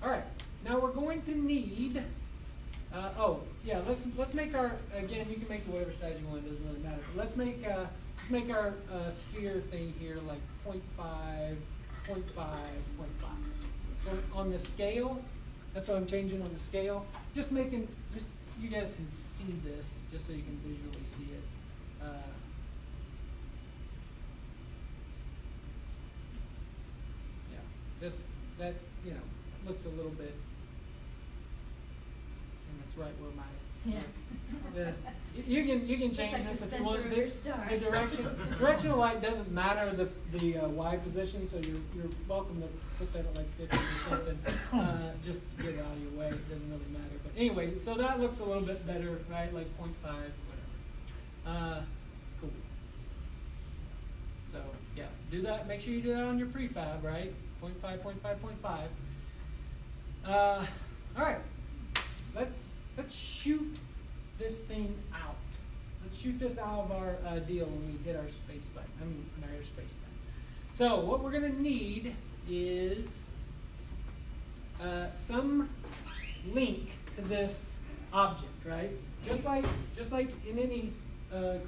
All right, now we're going to need, oh, yeah, let's make our, again, you can make it whatever size you want, it doesn't really matter. But let's make our sphere thing here like 0.5, 0.5, 0.5. So on the scale, that's what I'm changing on the scale. Just you guys can see this, just so you can visually see it. Yeah, just that, looks a little bit, and that's right where my, you can change like this the if you want. center of your star. The directional light doesn't matter the Y position, so you're welcome to put that at like 50 or something, just to get it out of your way. It doesn't really matter. But anyway, so that looks a little bit better, right? Like 0.5, whatever. Cool. So yeah, do that. Make sure you do that on your prefab, right? 0.5, 0.5, 0.5. All right. Let's shoot this thing out. Let's shoot this out of our deal when we hit our space button. I mean, our airspace button. So what we're gonna need is some link to this object, right? Just like in any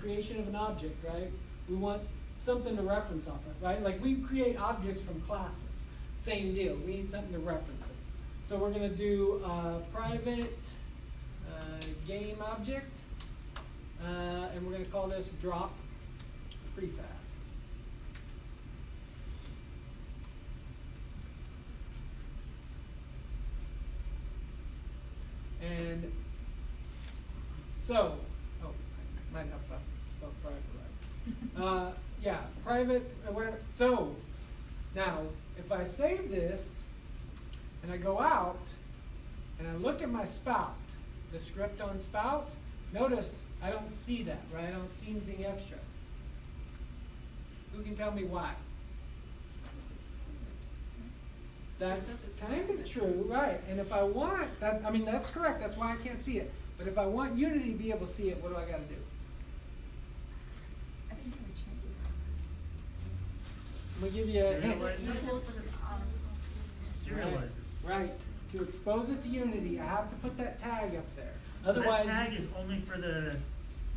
creation of an object, right? We want something to reference off of, right? Like we create objects from classes. Same deal. We need something to reference it. So we're gonna do private game object, and we're going to call this drop prefab. And so, oh, I might have spelled private right. Yeah, private, whatever. So, now, if I save this, and I go out, and I look at my spout, the script on spout, notice I don't see that, right? I don't see anything extra. Who can tell me why? That's kind of true, right? And if I want that, I mean, that's correct. That's why I can't see it. But if I want Unity to be able to see it, what do I got to do? I think they would change it. I'm going to give you a hint. Serialize it. Right. To expose it to Unity, I have to put that tag up there. So Otherwise, that tag is only for the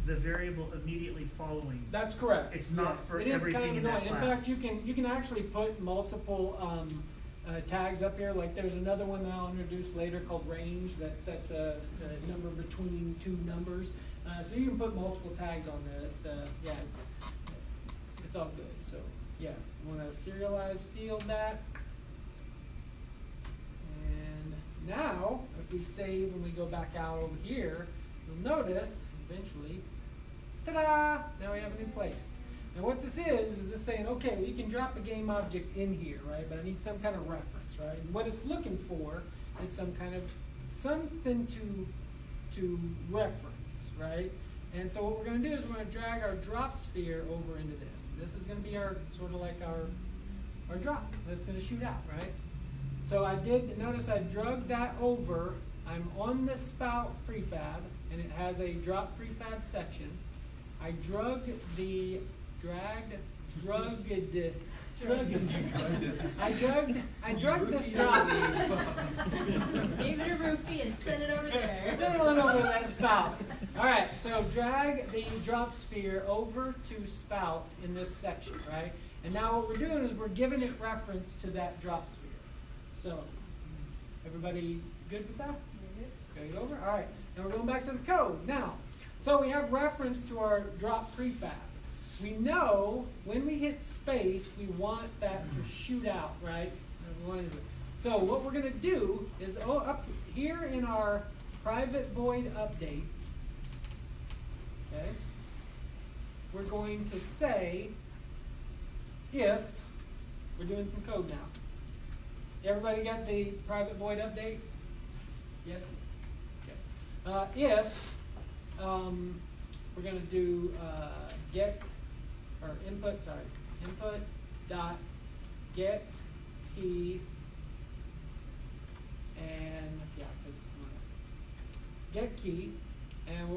variable immediately following. that's correct. It's not Yes, for it is everything kind of in that annoying. In class. fact, you can actually put multiple tags up here. Like there's another one that I'll introduce later called range that sets a number between two numbers. So you can put multiple tags on there. It's it's all good. So yeah, we want to serialize field that. And now, if we save and we go back out over here, you'll notice eventually, ta-da! Now we have a new place. Now what this is this saying, okay, we can drop a game object in here, right? But I need some kind of reference, right? And what it's looking for is something to reference, right? And so what we're going to do is we're going to drag our drop sphere over into this. This is going to be our sort of like our drop that's going to shoot out, right? So notice I drug that over. I'm on the spout prefab, and it has a drop prefab section. I drugged this drop. Gave it a roofie and sent it over there. Send it on over that spout. All right, so drag the drop sphere over to spout in this section, right? And now what we're doing is we're giving it reference to that drop sphere. So, everybody good with that? Carried over? All right, now we're going back to the code. Now, so we have reference to our drop prefab. We know when we hit space, we want that to shoot out, right? So what we're going to do is up here in our private void update, okay, we're going to say if, we're doing some code now. Everybody got the private void update? Yes? Okay. If we're going to do input dot get key and get key, and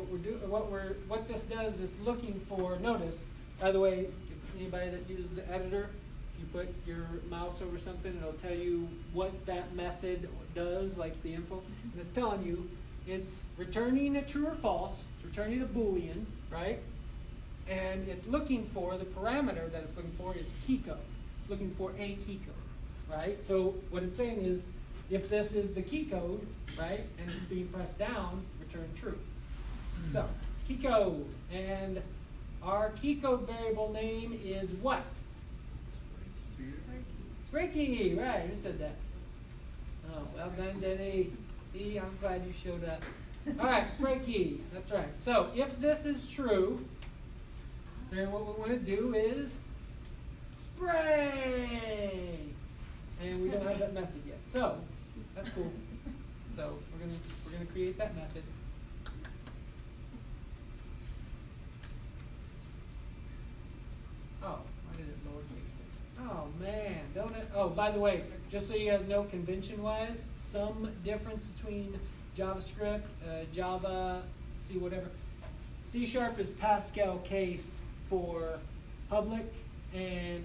what this does is looking for, notice, by the way, if anybody that uses the editor, if you put your mouse over something, it'll tell you what that method does, like the info, and it's telling you it's returning a true or false, it's returning a Boolean, right? And it's looking for, the parameter that it's looking for is key code. It's looking for a key code, right? So what it's saying is, if this is the key code, right, and it's being pressed down, return true. So, key code, and our key code variable name is what? Spray key, right, who said that? Oh, well done, Jenny. See, I'm glad you showed up. All right, spray key, that's right. So, if this is true, then what we want to do is spray, and we don't have that method yet. So that's cool. So we're gonna create that method. Oh, why did it lowercase things? Oh man, don't it? Oh, by the way, just so you guys know, convention-wise, some difference between JavaScript, Java, C whatever. C# is Pascal case for public and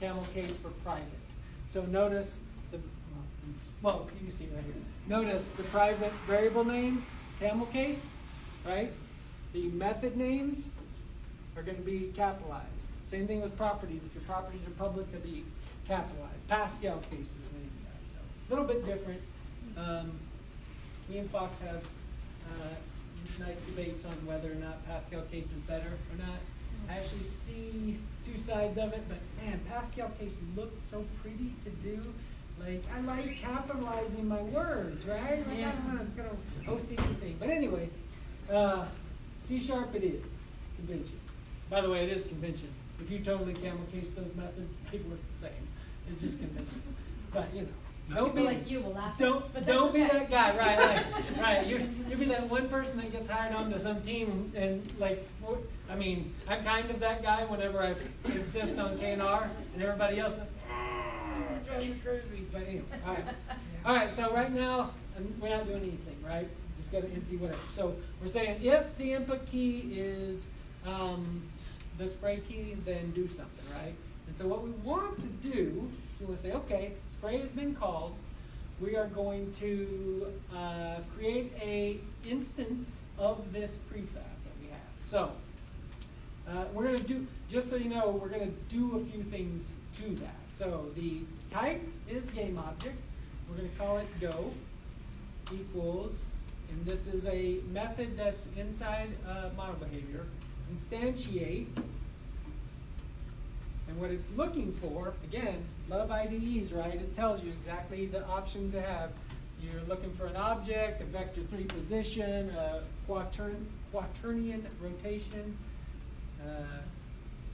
camel case for private. So notice well, you can see right here. Notice the private variable name, camel case, right? The method names are going to be capitalized. Same thing with properties. If your properties are public, they'll be capitalized. Pascal case is the name of that. So a little bit different. Me and Fox have nice debates on whether or not Pascal case is better or not. I actually see two sides of it, but man, Pascal case looks so pretty to do. Like, I like capitalizing my words, right? Like, I don't know, it's kind of OCD thing. But anyway, C# it is, convention. By the way, it is convention. If you totally camel case those methods, they work the same. It's just convention. But, you know. Don't be like you will laugh. Don't be that guy, right? Like, right. You be that one person that gets hired onto some team and like, I'm kind of that guy whenever I insist on K&R, and everybody else, drives me crazy. But anyway, all right. So right now we're not doing anything, right? Just got to empty whatever. So we're saying if the input key is the spray key, then do something, right? And so what we want to do is we want to say, okay, spray has been called. We are going to create a instance of this prefab that we have. So we're going to do, just so you know, we're going to do a few things to that. So the type is game object. We're going to call it go equals, and this is a method that's inside model behavior. Instantiate And what it's looking for, again, love IDEs, right? It tells you exactly the options they have. You're looking for an object, a vector 3 position, a quaternion rotation.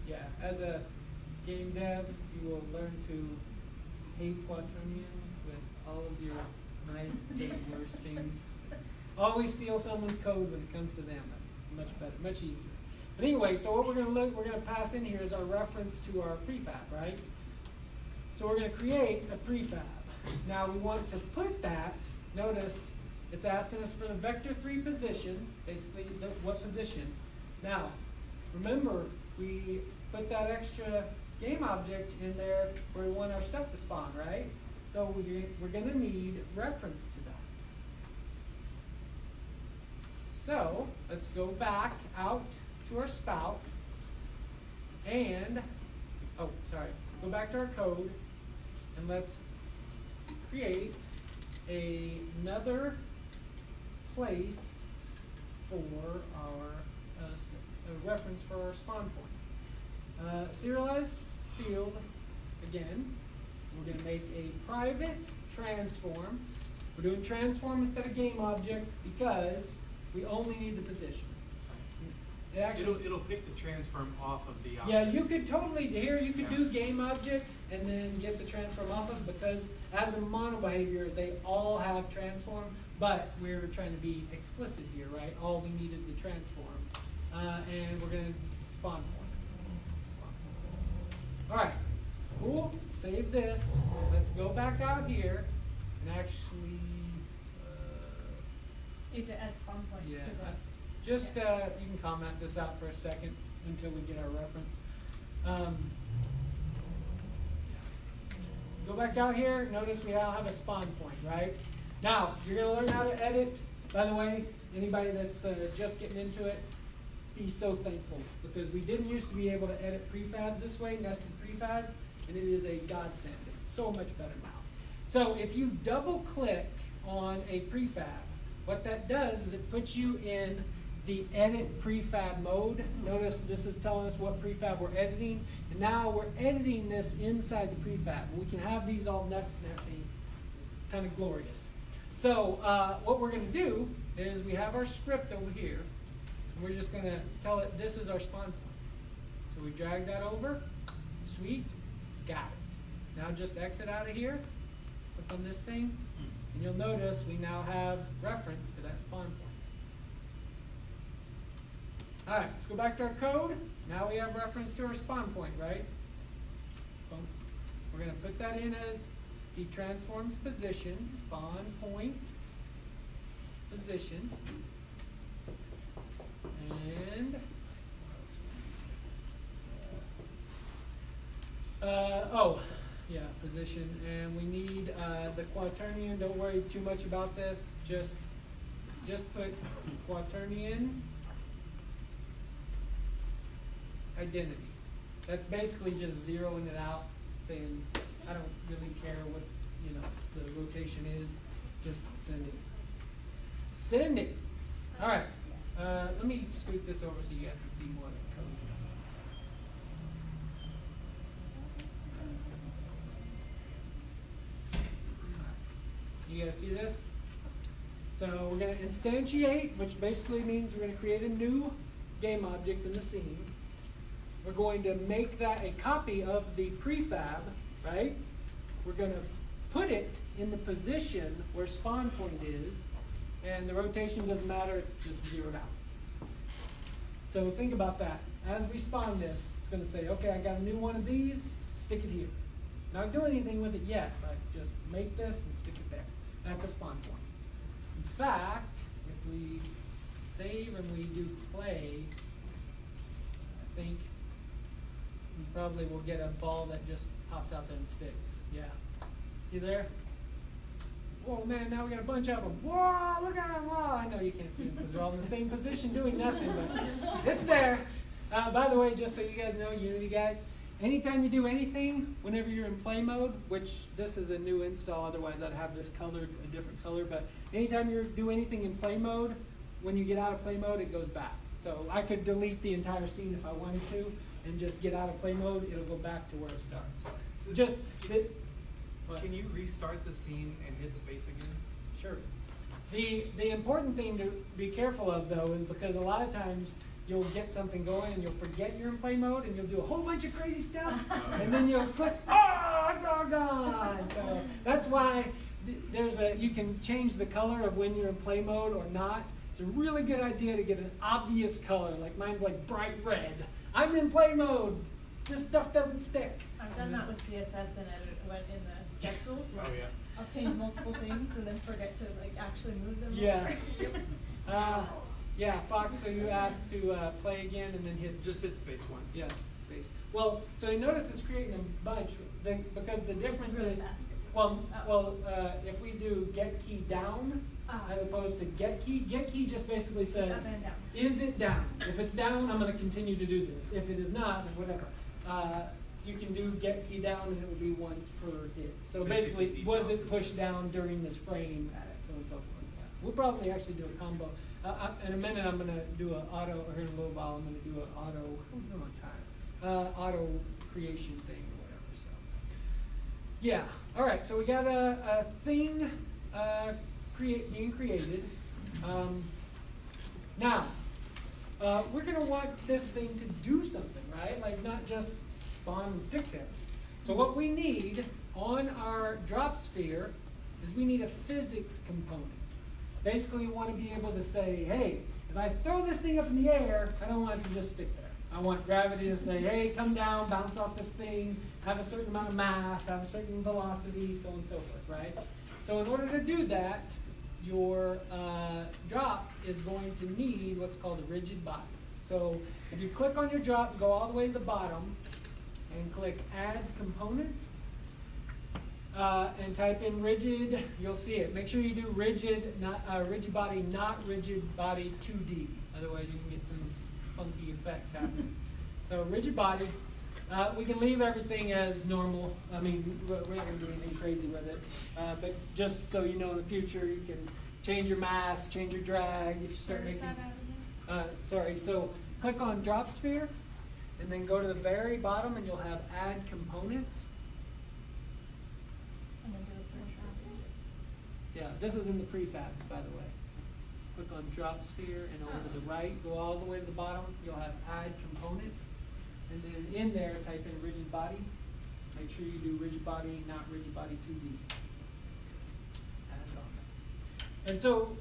Yeah, as a game dev, you will learn to hate quaternions with all of your worst things. Always steal someone's code when it comes to them. Much better, much easier. But anyway, so what we're gonna pass in here is our reference to our prefab, right? So we're gonna create a prefab. Now we want to put that, notice it's asking us for the vector 3 position, basically what position. Now, remember, we put that extra game object in there where we want our stuff to spawn, right? So we're gonna need reference to that. So let's go back out to our spout and, go back to our code and let's create another place for our reference for our spawn point. Serialized field, again, we're going to make a private transform. We're doing transform instead of game object because we only need the position. It actually, It'll pick the transform off of the object. yeah, you could totally, here you could do game object and then get the transform off of it because as a mono behavior, they all have transform, but we're trying to be explicit here, right? All we need is the transform. And we're going to spawn point. All right, cool, save this. Let's go back out here and actually, You have to add spawn points yeah, to the. just, you can comment this out for a second until we get our reference. Go back out here, notice we now have a spawn point, right? Now, you're gonna learn how to edit. By the way, anybody that's just getting into it, be so thankful because we didn't used to be able to edit prefabs this way, nested prefabs, and it is a godsend. It's so much better now. So if you double click on a prefab, what that does is it puts you in the edit prefab mode. Notice this is telling us what prefab we're editing, and now we're editing this inside the prefab. We can have these all nested and everything, kind of glorious. So what we're going to do is we have our script over here, and we're just going to tell it this is our spawn point. So we drag that over, sweet, got it. Now just exit out of here, click on this thing, and you'll notice we now have reference to that spawn point. All right, let's go back to our code. Now we have reference to our spawn point, right? Boom. We're going to put that in as the transforms position, spawn point, position, and position, and we need the quaternion. Don't worry too much about this. Just put quaternion identity. That's basically just zeroing it out, saying I don't really care what the rotation is. Just send it. Send it. All right. Let me scoot this over so you guys can see more of the code. You guys see this? So we're going to instantiate, which basically means we're going to create a new game object in the scene. We're going to make that a copy of the prefab, right? We're going to put it in the position where spawn point is, and the rotation doesn't matter, it's just zeroed out. So think about that. As we spawn this, it's going to say, okay, I got a new one of these, stick it here. Not do anything with it yet, but just make this and stick it there at the spawn point. In fact, if we save and we do play, I think we probably will get a ball that just pops out there and sticks. Yeah. See there? Whoa, man, now we got a bunch of them. Whoa, look at them. Whoa, I know you can't see them because they're all in the same position doing nothing, but it's there. By the way, just so you guys know, Unity guys, anytime you do anything, whenever you're in play mode, which this is a new install, otherwise I'd have this colored a different color, but anytime you do anything in play mode, when you get out of play mode, it goes back. So I could delete the entire scene if I wanted to, and just get out of play mode, it'll go back to where it started. So Just, what? Can you restart the scene and hit space again? Sure. The important thing to be careful of though is because a lot of times you'll get something going and you'll forget you're in play mode and you'll do a whole bunch of crazy stuff and then you'll click, oh, it's all gone. So that's why you can change the color of when you're in play mode or not. It's a really good idea to get an obvious color, like mine's like bright red. I'm in play mode. This stuff doesn't stick. I've done that with CSS and went in the dev tools. Oh, yeah. I'll change multiple things and then forget to like actually move them. Yeah. over. Yeah, Fox, so you asked to play again and then hit Just hit space once. yeah, space. Well, so you notice it's creating a bunch because the difference really is, fast. if we do get key down Ah. as opposed to get key just basically says, Up and down. is it down? If it's down, I'm going to continue to do this. If it is not, then whatever. You can do get key down and it will be once per hit. So basically, was it pushed down during this frame, so on and so forth. We'll probably actually do a combo. In a minute, I'm going to do an auto, or in a little while, I'm going to do an auto creation thing or whatever. So, yeah. All right. So we got a thing being created. Now, we're going to want this thing to do something, right? Like not just spawn and stick there. So what we need on our drop sphere is we need a physics component. Basically, we want to be able to say, hey, if I throw this thing up in the air, I don't want it to just stick there. I want gravity to say, hey, come down, bounce off this thing, have a certain amount of mass, have a certain velocity, so on and so forth, right? So in order to do that, your drop is going to need what's called a rigid body. So if you click on your drop, go all the way to the bottom, and click Add Component, and type in rigid, you'll see it. Make sure you do rigid, rigid body, not rigid body 2D. Otherwise you can get some funky effects happening. So rigid body, we can leave everything as normal. I mean, we're not going to do anything crazy with it. But just so you know in the future, you can change your mass, change your drag if you start making. So click on Drop Sphere, and then go to the very bottom, and you'll have Add Component. And then do a search for Yeah, this is in the prefabs, by the way. Click on Drop Sphere, and over to the right, go all the way to the bottom, you'll have Add Component. And then in there, type in Rigid Body. Make sure you do Rigid Body, not Rigid Body 2D. Add it on. And so,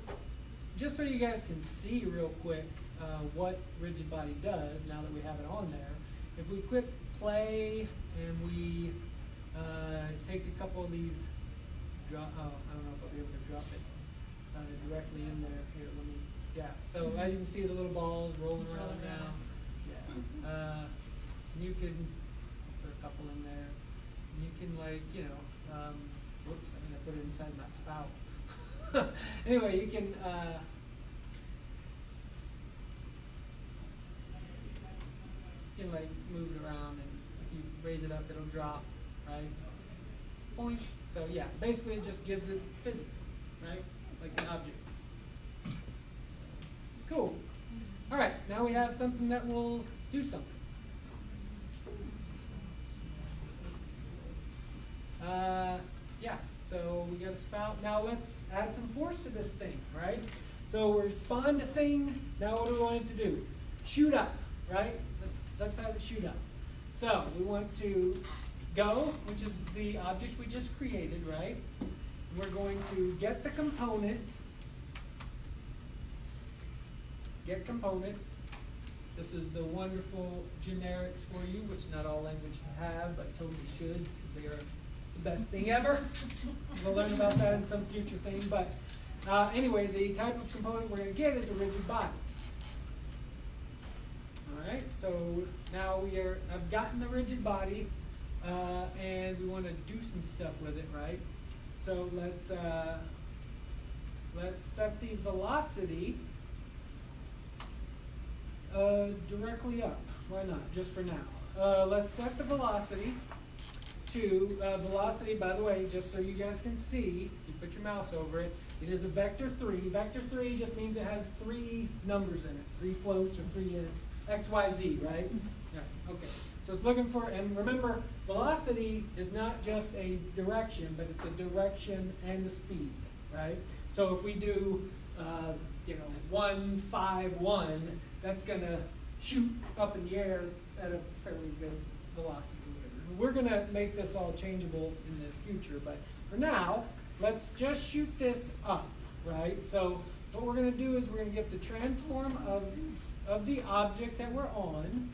just so you guys can see real quick what Rigid Body does, now that we have it on there, if we click play and we take a couple of these, I don't know if I'll be able to drop it directly in there. Here, let me, yeah. So as you can see, the little balls rolling It's around rolling now. around. Yeah. You can put a couple in there. You can whoops, I think I put it inside my spout. Anyway, you can, like move it around, and if you raise it up, it'll drop, right? Point. So yeah, basically it just gives it physics, right? Like an object. So, cool. All right, now we have something that will do something. Yeah, so we got a spout. Now let's add some force to this thing, right? So we spawned a thing. Now what do we want it to do? Shoot up, right? Let's have it shoot up. So we want to go, which is the object we just created, right? We're going to get the component. Get component. This is the wonderful generics for you, which not all languages have, but totally should, because they are the best thing ever. We'll learn about that in some future thing. But anyway, the type of component we're going to get is a rigid body. All right, so now I've gotten the rigid body, and we want to do some stuff with it, right? So let's set the velocity directly up. Why not? Just for now. Let's set the velocity to velocity. By the way, just so you guys can see, you put your mouse over it. It is a vector 3. Vector 3 just means it has 3 numbers in it, 3 floats or 3 units. X, Y, Z, right? Yeah, okay. So it's looking for, and remember, velocity is not just a direction, but it's a direction and a speed, right? So if we do, 1, 5, 1, that's gonna shoot up in the air at a fairly good velocity. We're gonna make this all changeable in the future, but for now, let's just shoot this up, right? So what we're gonna do is we're gonna get the transform of the object that we're on,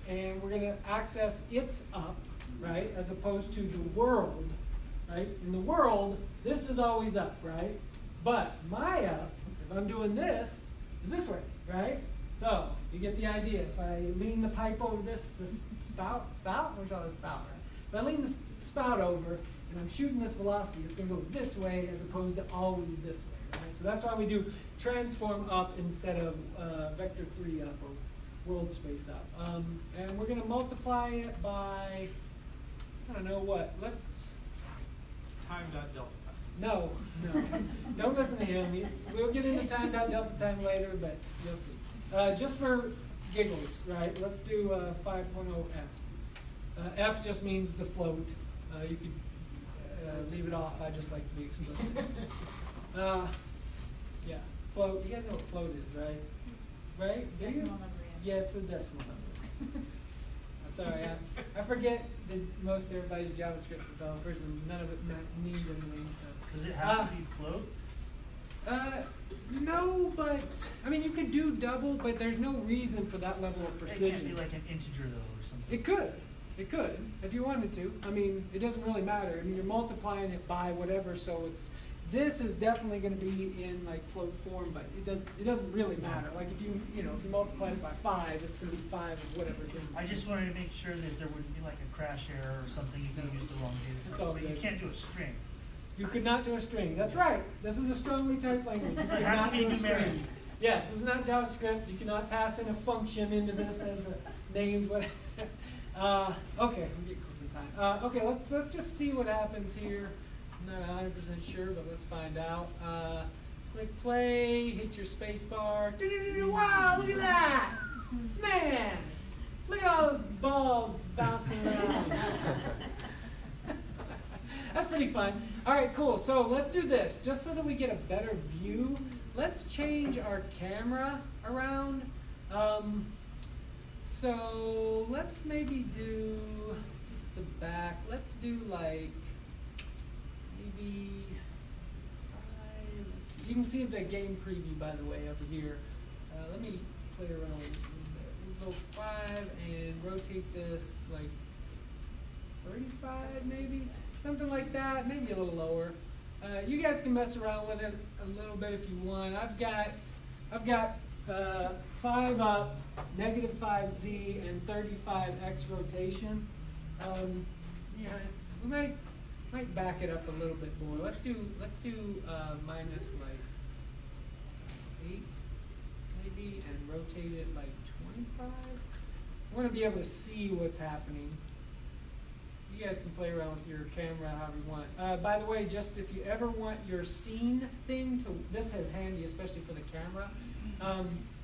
and we're gonna access its up, right? As opposed to the world, right? In the world, this is always up, right? But my up, if I'm doing this, is this way, right? So you get the idea. If I lean the pipe over this spout, we call it a spout, right? If I lean the spout over and I'm shooting this velocity, it's gonna go this way as opposed to always this way, right? So that's why we do transform up instead of vector 3 up or world space up. And we're gonna multiply it by, I don't know what, let's, Time dot delta. no, don't listen to him. We'll get into time dot delta time later, but you'll see. Just for giggles, right? Let's do 5.0 F. F just means the float. You could leave it off. I just like to be explicit. Yeah, float. You guys know what float is, right? Right? Do you? Decimal number, Yeah, it's a decimal number. Sorry, I forget that most everybody's JavaScript developers, and none of it means anything. Does it have to be float? No, but I mean you could do double, but there's no reason for that level of It precision. can't be like an integer though or something. It could, if you wanted to. I mean, it doesn't really matter. I mean, you're multiplying it by whatever, so this is definitely going to be in like float form, but it doesn't really matter. Like if you multiply it by 5, it's going to be 5 of whatever's in. I just wanted to make sure that there wouldn't be like a crash error or something if you use the wrong data It's type. all But you good. can't do a string. You could not do a string. That's right. This is a strongly typed language. You So it could has to not be do a numeric. string. Yes, this is not JavaScript. You cannot pass in a function into this as a named whatever. Okay, I'm getting close to time. Okay, let's just see what happens here. I'm not 100% sure, but let's find out. Click play, hit your space bar. Wow, look at that! Man! Look at all those balls bouncing around. That's pretty fun. All right, cool. So let's do this. Just so that we get a better view, let's change our camera around. So let's maybe do the back. Let's do like maybe 5. Let's see. You can see the game preview, by the way, over here. Let me play around with this a little bit. We'll go 5 and rotate this like 35 maybe. Something like that, maybe a little lower. You guys can mess around with it a little bit if you want. I've got 5 up, -5z, and 35x rotation. Yeah, we might back it up a little bit more. Let's do minus like 8 maybe, and rotate it like 25. We're gonna be able to see what's happening. You guys can play around with your camera however you want. By the way, just if you ever want your scene thing to, this is handy, especially for the camera.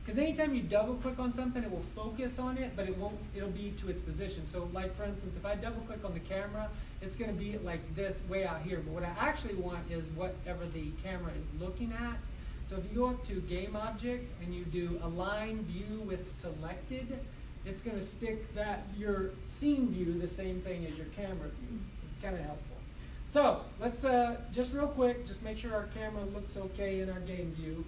Because anytime you double click on something, it will focus on it, but it'll be to its position. So like for instance, if I double click on the camera, it's gonna be like this way out here. But what I actually want is whatever the camera is looking at. So if you go up to game object and you do align view with selected, it's going to stick your scene view the same thing as your camera view. It's kind of helpful. So let's just real quick, just make sure our camera looks okay in our game view.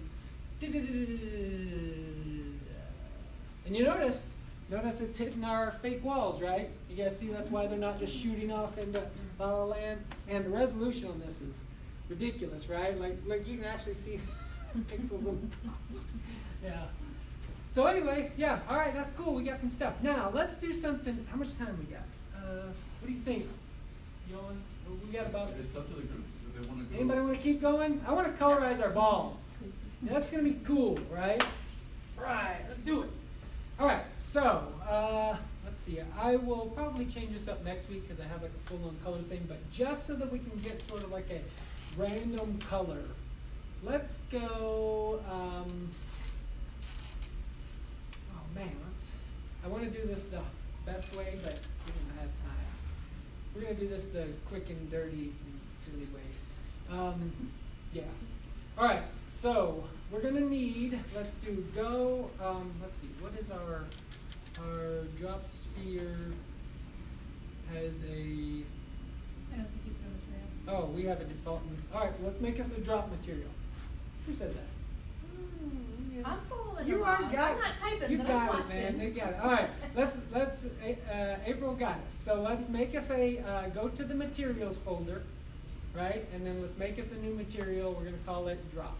And you notice it's hitting our fake walls, right? You guys see that's why they're not just shooting off into La La Land. And the resolution on this is ridiculous, right? Like you can actually see pixels on the dots. Yeah. So anyway, yeah, all right, that's cool. We got some stuff. Now, let's do something. How much time we got? What do you think? We got about... It's up to the group. Do they want to go? Anybody want to keep going? I want to colorize our balls. Now, that's going to be cool, right? Right, let's do it. All right, so let's see. I will probably change this up next week because I have like a full-on color thing, but just so that we can get sort of like a random color, let's go... oh man, I want to do this the best way, but we don't have time. We're going to do this the quick and dirty and silly way. Yeah. All right, so we're going to need, let's do go, let's see, what is our drop sphere has a, I don't think you put it there. oh, we have a default. All right, let's make us a drop material. Who said that? I'm following You along. already got I'm it. not typing, You but got I'm it, watching. man. They got it. All right, let's. April got us. So let's make us a go to the materials folder, right? And then let's make us a new material. We're gonna call it drop.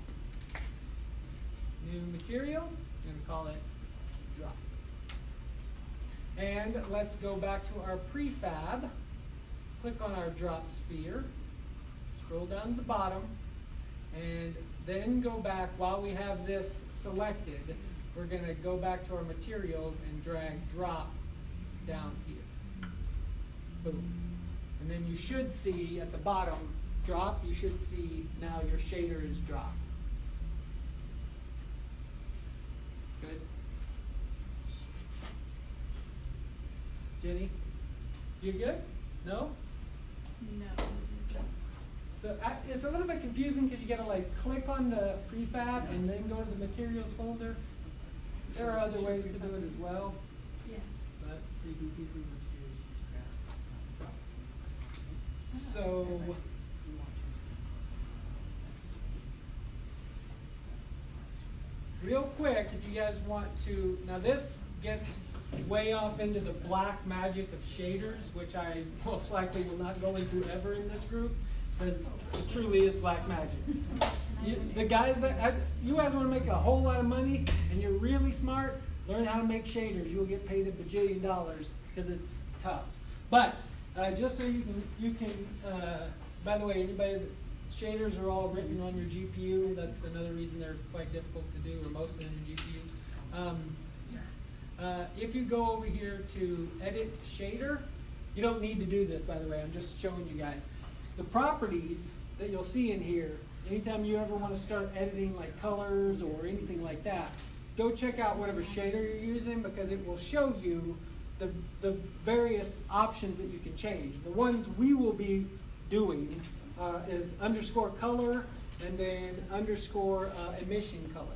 New material. We're gonna call it drop. And let's go back to our prefab. Click on our drop sphere. Scroll down to the bottom. And then go back, while we have this selected, we're going to go back to our materials and drag drop down here. Boom. And then you should see at the bottom, drop, you should see now your shader is dropped. Good. Jenny, you good? No? No. So it's a little bit confusing because you gotta like click on the prefab and then go to the materials folder. There are other ways to do it as well, Yeah. but so real quick, if you guys want to, now this gets way off into the black magic of shaders, which I most likely will not go into ever in this group. Because it truly is black magic. The guys that, you guys want to make a whole lot of money and you're really smart, learn how to make shaders. You'll get paid $1 bajillion because it's tough. But just so you can, by the way, anybody that shaders are all written on your GPU. That's another reason they're quite difficult to do, or mostly on your GPU. If you go over here to edit shader, you don't need to do this, by the way. I'm just showing you guys. The properties that you'll see in here, anytime you ever want to start editing like colors or anything like that, go check out whatever shader you're using because it will show you the various options that you can change. The ones we will be doing is underscore color and then underscore emission color.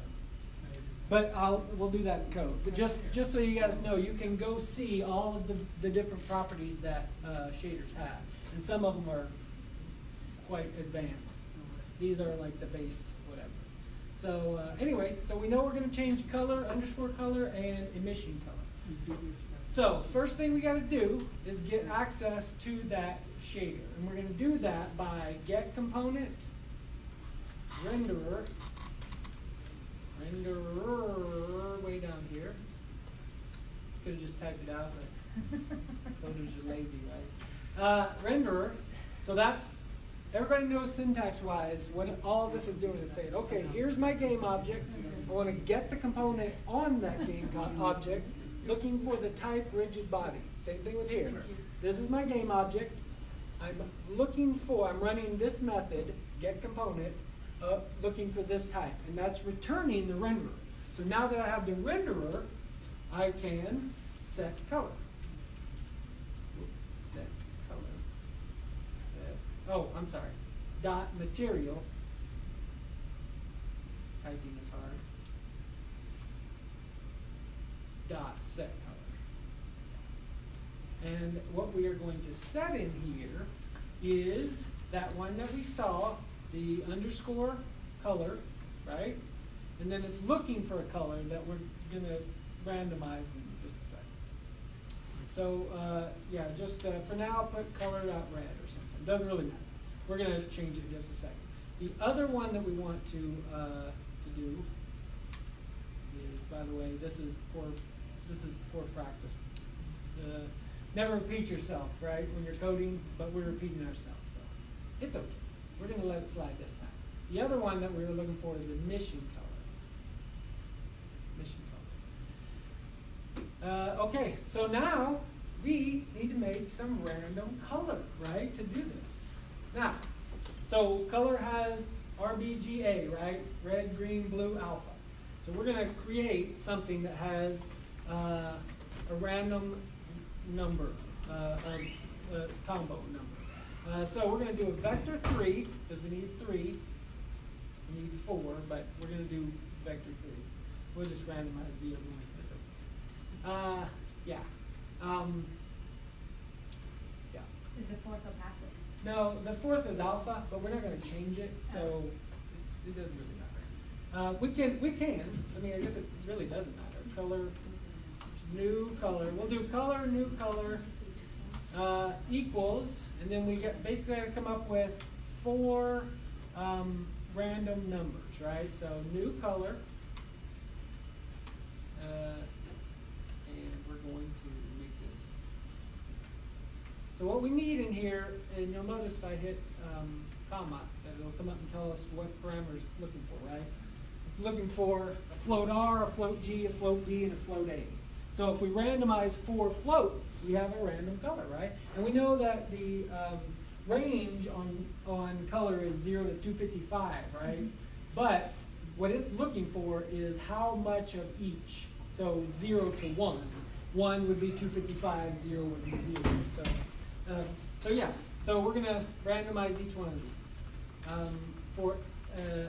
But we'll do that in code. But just so you guys know, you can go see all of the different properties that shaders have. And some of them are quite advanced. These are like the base, whatever. So anyway, so we know we're going to change color, underscore color, and emission color. So first thing we got to do is get access to that shader. And we're going to do that by get component, renderer, way down here. Could have just typed it out, but coders are lazy, right? Renderer. So that everybody knows syntax-wise what all of this is doing is saying, okay, here's my game object. I want to get the component on that game object, looking for the type rigid body. Same thing with here. This is my game object. I'm running this method, get component, looking for this type, and that's returning the renderer. So now that I have the renderer, I can set color. Set color. Set. Oh, I'm sorry. Dot material. Typing is hard. Dot set color. And what we are going to set in here is that one that we saw, the underscore color, right? And then it's looking for a color that we're going to randomize in just a second. So yeah, just for now, I'll put color out red or something. It doesn't really matter. We're going to change it in just a second. The other one that we want to do is, by the way, this is poor practice. Never repeat yourself, right, when you're coding, but we're repeating ourselves, so it's okay. We're going to let it slide this time. The other one that we were looking for is emission color. Emission color. Okay, so now we need to make some random color, right, to do this. Now, so color has RBGA, right? Red, green, blue, alpha. So we're going to create something that has a random number, of combo number. So we're going to do a vector 3, because we need 3. We need 4, but we're going to do vector 3. We'll just randomize the other one. That's okay. Yeah. Yeah. Is the fourth opacic? No, the 4th is alpha, but we're not going to change it, so it doesn't really matter. We can. I mean, I guess it really doesn't matter. Color, new color. We'll do color, new color, equals, and then we basically got to come up with 4 random numbers, right? So new color, and we're going to make this. So what we need in here, and you'll notice if I hit comma, that it'll come up and tell us what parameters it's looking for, right? It's looking for a float R, a float G, a float B, and a float A. So if we randomize 4 floats, we have a random color, right? And we know that the range on color is 0 to 255, right? But what it's looking for is how much of each. So 0 to 1. 1 would be 255, 0 would be 0. So yeah, so we're going to randomize each one of these. For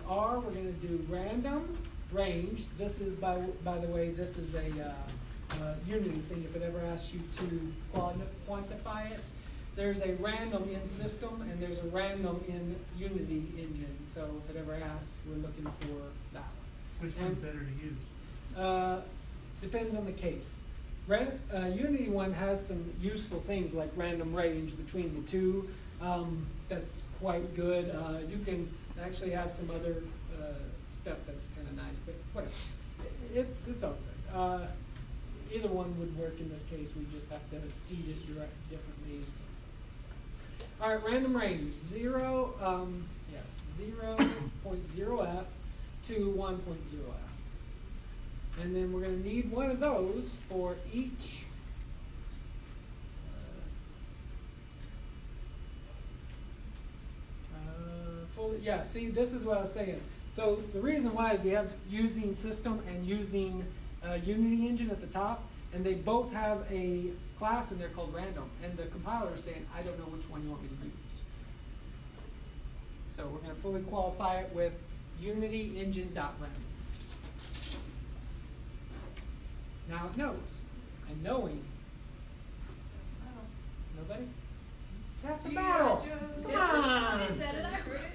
R, we're going to do random range. This is, by the way, this is a Unity thing. If it ever asks you to quantify it, there's a random in system and there's a random in Unity engine. So if it ever asks, we're looking for that one. Which one's better to use? Depends on the case. Unity one has some useful things like random range between the two. That's quite good. You can actually have some other stuff that's kind of nice, but whatever. It's all good. Either one would work in this case. We just have to seed it differently. All right, random range 0.0f to 1.0f. And then we're going to need one of those for each yeah, see, this is what I was saying. So the reason why is we have using system and using Unity engine at the top, and they both have a class in there called random. And the compiler is saying, I don't know which one you want me to use. So we're going to fully qualify it with Unity engine.random. Now it knows. And knowing. Nobody? It's half the battle. Come on. I said it, I heard it.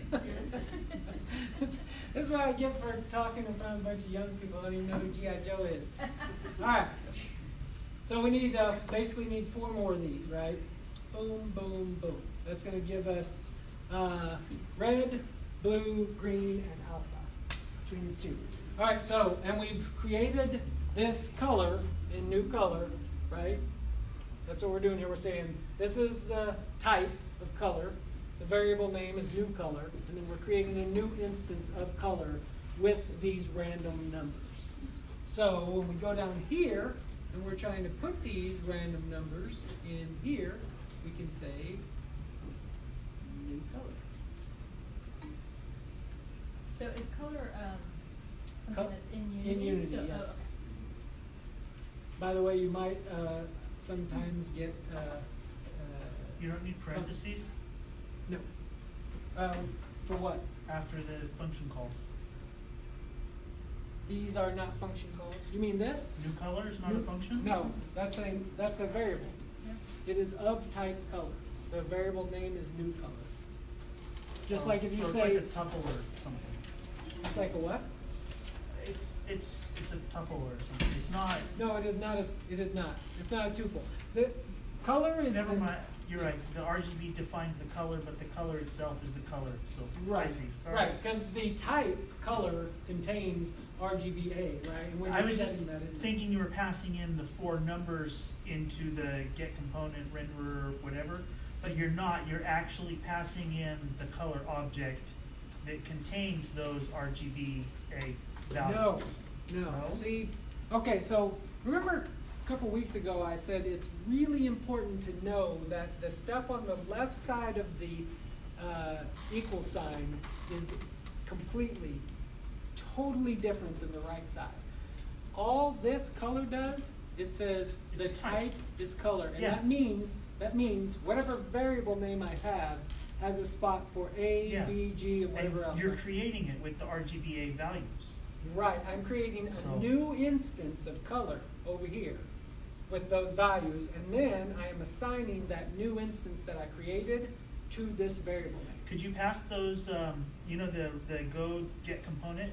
This is what I get for talking in front of a bunch of young people who don't even know who G.I. Joe is. All right. So we need basically need 4 more of these, right? Boom, boom, boom. That's going to give us red, blue, green, and alpha between the two. All right. So and we've created this color in new color, right? That's what we're doing here. We're saying this is the type of color. The variable name is new color, and then we're creating a new instance of color with these random numbers. So when we go down here and we're trying to put these random numbers in here, we can say new color. So is color something that's in Unity? In Unity, So, yes. By the way, you might sometimes get You don't need parentheses no. For what? after the function call. These are not function calls. You mean this? New color is not a function? No, that's a variable. It is of type color. The variable name is new color. Just like if you so say it's like a tuple or something. it's like a what? It's a tuple or something. It's not. No, it is not a. It is not. It's not a tuple. The color is. Never mind. You're right. The RGB defines the color, but the color itself is the color. So Right. I see. Sorry. Right, because the type color contains RGBA, right? And we're I was setting just that in there. thinking you were passing in the 4 numbers into the get component renderer, whatever, but you're not. You're actually passing in the color object that contains those RGBA values. No. No? See, okay, so remember a couple weeks ago I said it's really important to know that the stuff on the left side of the equal sign is completely, totally different than the right side. All this color does it says the It's type. type is color, and Yeah. that means whatever variable name I have has a spot for A, Yeah. B, G, and whatever else. You're creating it with the RGBA values. Right, I'm creating a So- new instance of color over here with those values, and then I am assigning that new instance that I created to this variable name. Could you pass those, you know, the go get component,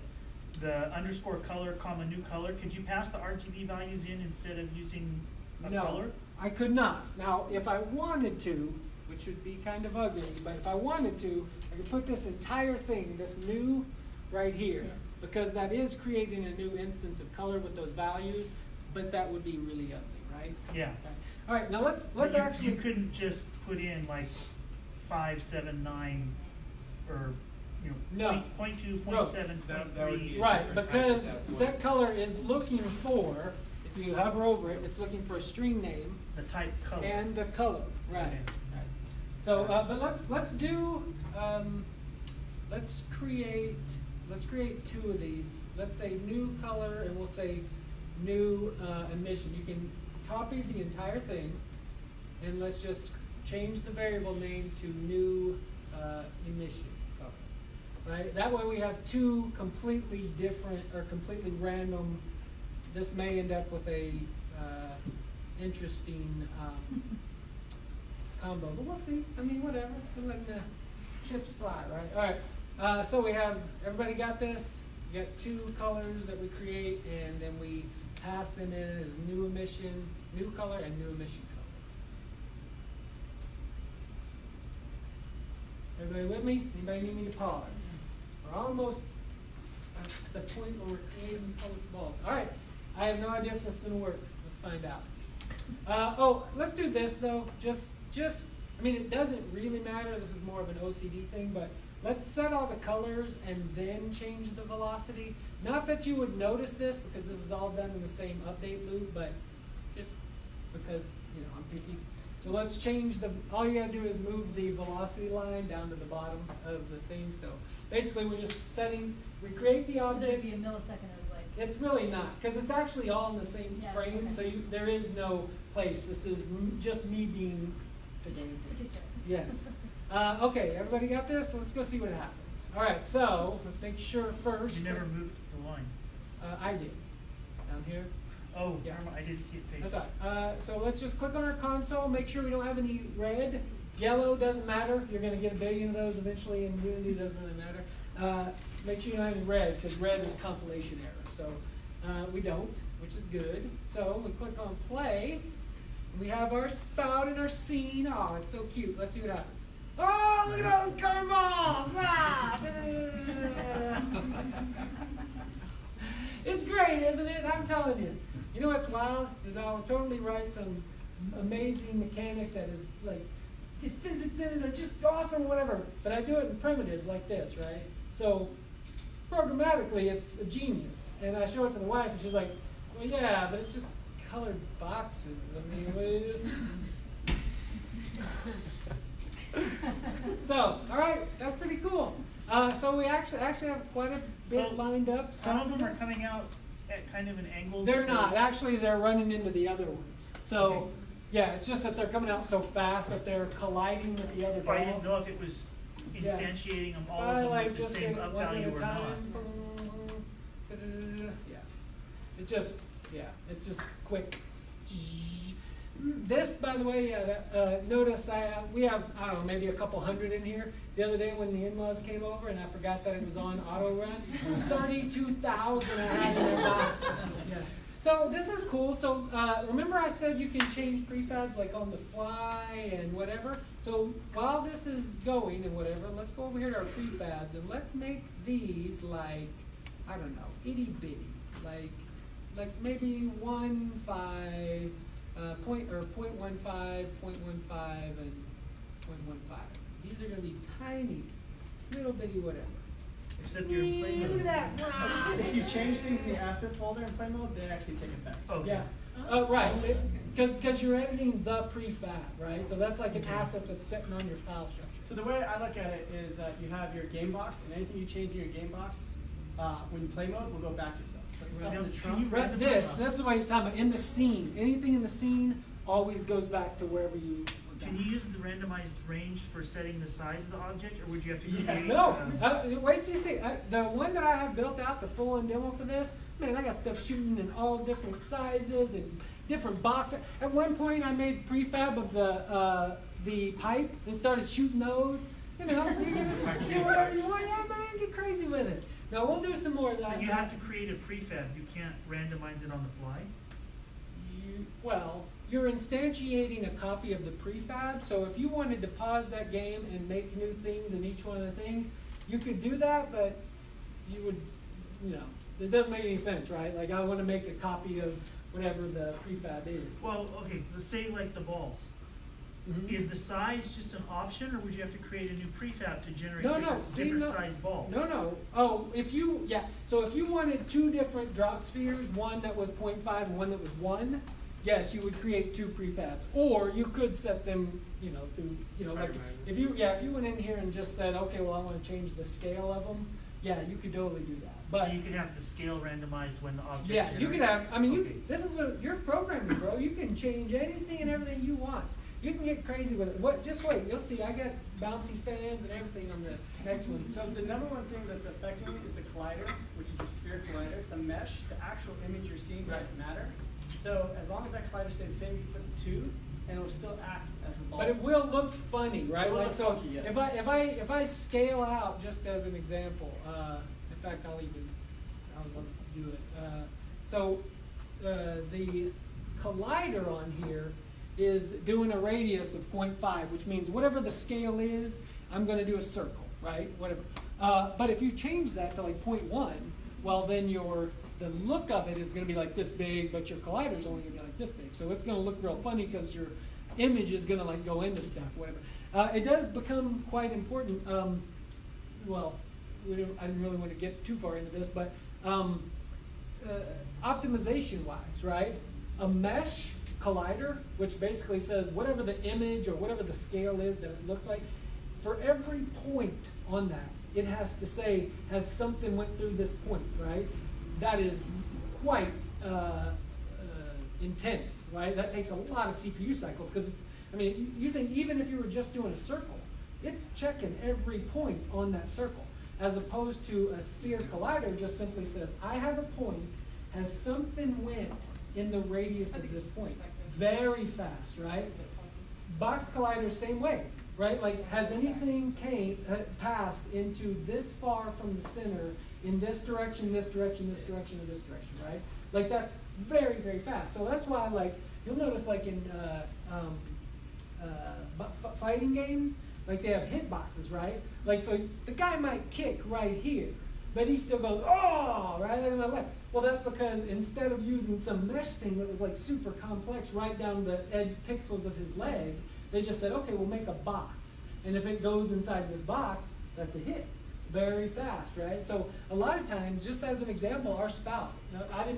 the underscore color, comma, new color, could you pass the RGB values in instead of using a No, color? I could not. Now, if I wanted to, which would be kind of ugly, but if I wanted to, I could put this entire thing, this new, right here, because that is creating a new instance of color with those values, but that would be really ugly, right? Yeah. Okay. All right, now let's But you, actually. you couldn't just put in like 5, 7, 9, or, you know, No. point 2, No. point 7, point That would 3. be- Right, different type because at that point. set color is looking for, if you hover over it, it's looking for a string name The type color. and the color, right. Okay. Right. So, but let's do, let's create 2 of these. Let's say new color, and we'll say new emission. You can copy the entire thing, and let's just change the variable name to new emission color. Right? That way we have 2 completely different or completely random. This may end up with a interesting combo, but we'll see. I mean, whatever. We're letting the chips fly, right? All right. So we have, everybody got this? We got 2 colors that we create, and then we pass them in as new emission, new color, and new emission color. Everybody with me? Anybody need me to pause? We're almost at the point where we're creating colorful balls. All right. I have no idea if this is going to work. Let's find out. Let's do this though. I mean, it doesn't really matter. This is more of an OCD thing, but let's set all the colors and then change the velocity. Not that you would notice this because this is all done in the same update loop, but just because, you know, I'm picky. So let's change all you gotta do is move the velocity line down to the bottom of the thing. So basically we're just we create the So object. there'd be a millisecond of like. It's really not, because it's actually all in the same Yeah, frame, okay. so there is no place. This is just me being pedantic. Particular. Yes. Okay, everybody got this? Let's go see what happens. All right, so let's make sure first. You never moved the line. I did. Down here. Oh, Yeah. never mind, I didn't see it page. That's all right. So let's just click on our console, make sure we don't have any red. Yellow doesn't matter. You're going to get a billion of those eventually, and Unity doesn't really matter. Make sure you don't have any red, because red is compilation error. So we don't, which is good. So we click on play. We have our spout and our scene. Oh, it's so cute. Let's see what happens. Oh, look at all those color balls! Ah! It's great, isn't it? I'm telling you. You know what's wild is I'll totally write some amazing mechanic that is like the physics in it are just awesome, whatever. But I do it in primitives like this, right? So programmatically, it's a genius. And I show it to the wife, and she's like, "Well, yeah, but it's just colored boxes. I mean, so, all right, that's pretty cool. So we actually have quite a bit lined up. Some of them are after this. coming out at kind of an angle. They're because- not. Actually, they're running into the other ones. So, Okay. yeah, it's just that they're coming out so fast that they're colliding with the other Oh, I didn't balls. know if it was Yeah. instantiating them all If of I them like with the just same get up one value at a or not. time. Yeah. It's just, it's just quick. This, by the way, notice we have, I don't know, maybe a couple hundred in here. The other day when the in-laws came over and I forgot that it was on auto run, 32,000 I had in their box. Yeah. So this is cool. So remember I said you can change prefabs like on the fly and whatever. So while this is going and whatever, let's go over here to our prefabs and let's make these like, I don't know, itty bitty, like maybe 1.5. 0.15, 0.15, and 0.15. These are going to be tiny, little bitty whatever. Except you're in play mode. Look at that! Wow. If you change things in the asset folder in play mode, they actually take effect. Oh, Yeah. Right, because you're editing the prefab, right? So that's like an asset that's sitting on your file structure. So the way I look at it is that you have your game box, and anything you change in your game box, when you play mode, will go back to itself. So it's Now, not Can you Right, randomize? this is what he's talking about, in the scene, anything in the scene always goes back to wherever you. Can you use the randomized range for setting the size of the object, or would you have to create? No, wait till you see, the one that I have built out, the full-on demo for this, man, I got stuff shooting in all different sizes and different boxes. At one point, I made prefab of the pipe and started shooting those. You know, you can just do whatever you want, yeah, man, get crazy with it. Now, we'll do some more of that. But you have to create a prefab, you can't randomize it on the fly? Well, you're instantiating a copy of the prefab, so if you wanted to pause that game and make new things in each one of the things, you could do that, but you would, you know, it doesn't make any sense, right? Like, I want to make a copy of whatever the prefab is. Well, okay, let's say like the balls. Mhm. Is the size just an option, or would you have to create a new prefab to generate No, different, see, different no. size balls? No. Oh, so if you wanted two different drop spheres, one that was 0.5 and one that was 1, yes, you would create two prefabs. Or you could set them, you know, through, you know, like, if you went in here and just said, okay, well, I want to change the scale of them, yeah, you could totally do that. But so you could have the scale randomized when the object yeah, you could generates? have, I mean, Okay. this is you're programming, bro. You can change anything and everything you want. You can get crazy with it. Just wait, you'll see. I got bouncy fans and everything on the next one. So the number one thing that's affecting it is the collider, which is the sphere collider. The mesh, the actual image you're seeing doesn't matter. So as long as that collider stays the same, you can put the 2, and it will still act as the ball. But it will look funny, right? It will Like, look so funky, yes. if I scale out, just as an example, in fact, I'll do it. The collider on here is doing a radius of 0.5, which means whatever the scale is, I'm going to do a circle, right? Whatever. But if you change that to like 0.1, well, then the look of it is going to be like this big, but your collider is only going to be like this big. So it's going to look real funny because your image is going to like go into stuff, whatever. It does become quite important. Well, I didn't really want to get too far into this, but optimization-wise, right? A mesh collider, which basically says whatever the image or whatever the scale is that it looks like, for every point on that, it has to say, has something went through this point, right? That is quite intense, right? That takes a lot of CPU cycles because it's, I mean, you think even if you were just doing a circle, it's checking every point on that circle, as opposed to a sphere collider just simply says, I have a point, has something went in the radius of this point. Very fast, right? Box collider, same way, right? Like, has anything passed into this far from the center in this direction, this direction, this direction, and this direction, right? Like, that's very, very fast. So that's why, like, you'll notice, like, in fighting games, like, they have hitboxes, right? Like, so the guy might kick right here, but he still goes, oh, right on my left. Well, that's because instead of using some mesh thing that was like super complex right down the edge pixels of his leg, they just said, okay, we'll make a box. And if it goes inside this box, that's a hit. Very fast, right? So a lot of times, just as an example, our spout, I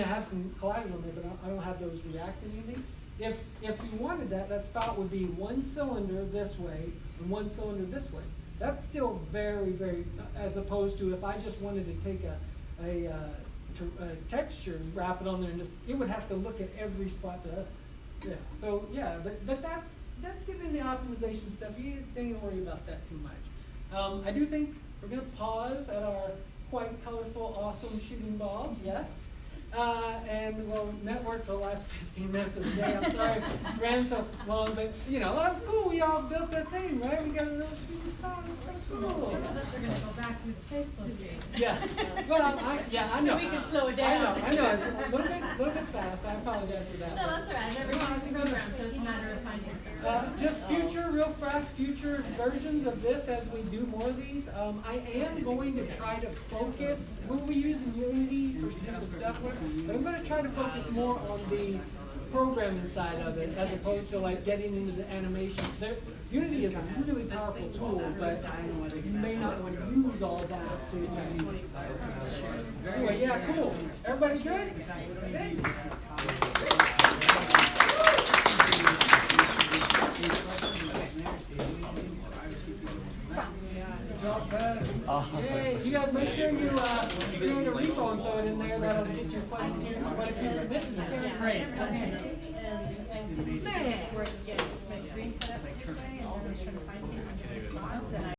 have some colliders on there, but I don't have those react to anything. If you wanted that spout would be one cylinder this way and one cylinder this way. That's still very, very, as opposed to if I just wanted to take a texture and wrap it on there and just, it would have to look at every spot yeah. So yeah, but that's getting the optimization stuff. You guys don't worry about that too much. I do think we're gonna pause at our quite colorful, awesome shooting balls, yes. And we'll network for the last 15 minutes of the day. I'm sorry it ran so long, but you know, that's cool. We all built that thing, right? We got a real shooting spot. That's kind of cool. Some of us are gonna go back through the Facebook game. Yeah. Well, I know. So we can slow it down. I know. It's a little bit fast. I apologize for that. No, that's all right. I've never used the program, so it's a matter of finding stuff. Just future versions of this as we do more of these. I am going to try to focus. We'll be using Unity for different stuff, but I'm going to try to focus more on the programming side of it as opposed to like getting into the animation. Unity is a really powerful tool, but you may not want to use all that to. Anyway, yeah, cool. Everybody good? Good. Hey, you guys make sure you create a repo and throw it in there. That'll get you quite a few business. Great. And where to get my screen set up this way, and then I was trying to find different spots, and I